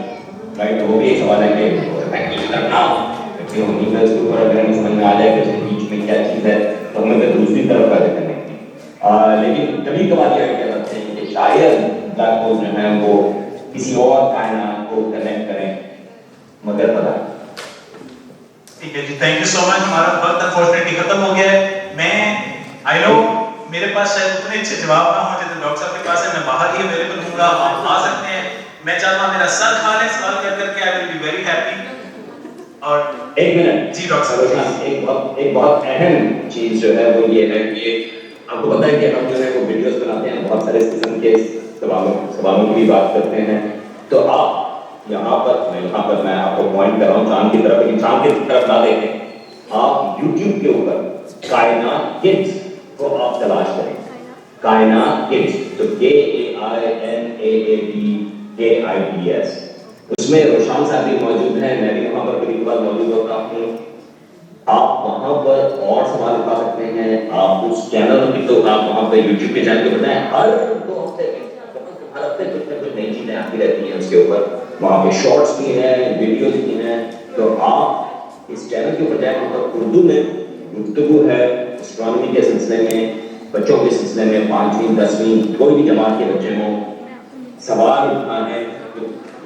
C: राइट, वो भी एक सवाल है कि हो सकता है कि तरफ ना हो, लेकिन यूनिवर्स के ऊपर अगर हमें समझ में आ जाए कि उसके बीच में क्या चीज़ है तो हमें तो दूसरी तरफ का जिक्र नहीं है। लेकिन कभी कभार ये आइडिया रखते हैं कि शायद ब्लैक होल जो है वो किसी और कायनात को कनेक्ट करें, मगर पता नहीं।
B: ठीक है जी, थैंक यू सो मच। हमारा वक्त अनफॉर्चुनेटली खत्म हो गया है। मैं आई नो मेरे पास शायद उतने अच्छे जवाब ना हो जितने डॉक्टर साहब के पास है। मैं बाहर ही अवेलेबल दूंगा, आप आ सकते हैं। मैं चाहता हूँ मेरा सर खा लें सवाल कर करके, I will be very happy. और
C: एक मिनट
B: जी डॉक्टर साहब,
C: एक बहुत अहम चीज़ जो है वो ये है कि आपको पता है कि हम जो है वो वीडियोस बनाते हैं, बहुत सारे इस किस्म के सवालों की भी बात करते हैं। तो आप यहाँ पर मैं आपको पॉइंट कर रहा हूँ चांद की तरफ, लेकिन चांद की तरफ ना देखें, आप YouTube के ऊपर कायनात किड्स को आप तलाश करें, कायनात किड्स, तो KAINAABKIDS, उसमें रोशान साहब भी मौजूद हैं, मैं भी वहाँ पर कभी कभार मौजूद होता हूँ। आप वहाँ पर और सवाल उठा सकते हैं, आप उस चैनल की तो आप वहाँ पे यूट्यूब के चैनल पे बताएं, हर 2 हफ्ते में हर हफ्ते कुछ ना कुछ नई चीजें आती रहती हैं उसके ऊपर, वहाँ पे शॉर्ट्स भी हैं, वीडियोस भी हैं, तो आप इस चैनल के ऊपर जाएं, वहाँ पर उर्दू में गुफ्तगू है एस्ट्रोनॉमी के सिलसिले में, बच्चों के सिलसिले में, 5वीं 10वीं कोई भी जमात के बच्चे हों, सवाल उठना है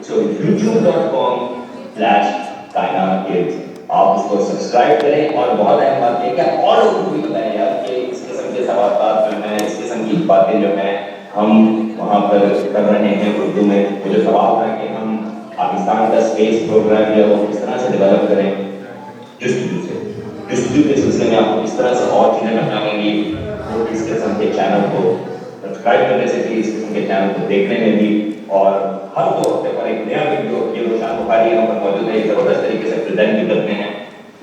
C: तो youtube.com/कायनात-kids आप उसको सब्सक्राइब करें। और बहुत अहम बात है कि और लोगों को भी बताएं यार कि इस किस्म के सवाल जो हैं, इस किस्म की बातें जो हैं हम वहाँ पर कर रहे हैं उर्दू में। मुझे सवाल था कि हम पाकिस्तान का स्पेस प्रोग्राम या वो किस तरह से डेवलप करें, जस्तजू के सिलसिले में आपको इस तरह से और चीज़ें बताएंगी, वो इस किस्म के चैनल को सब्सक्राइब करने से भी, इस किस्म के चैनल को देखने में भी, और हर 2 हफ्ते पर एक नया वीडियो ये रोशान बुखारी यहाँ पर मौजूद है, ज़बरदस्त तरीके से प्रेजेंट भी करते हैं,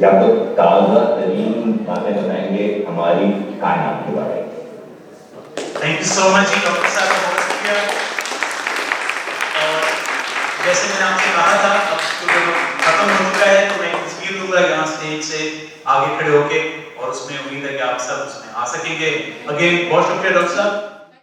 C: या तो ताज़ा तरीन बातें बताएंगे हमारी कायनात के बारे में।
B: थैंक यू सो मच जी डॉक्टर साहब, बहुत शुक्रिया। और जैसे मैंने आपसे कहा था, अब तो खत्म हो चुका है, तो मैं तस्वीर लूंगा यहाँ स्टेज से आगे खड़े होके, और उसमें उम्मीद है कि आप सब उसमें आ सकेंगे। अगेन बहुत शुक्रिया डॉक्टर साहब।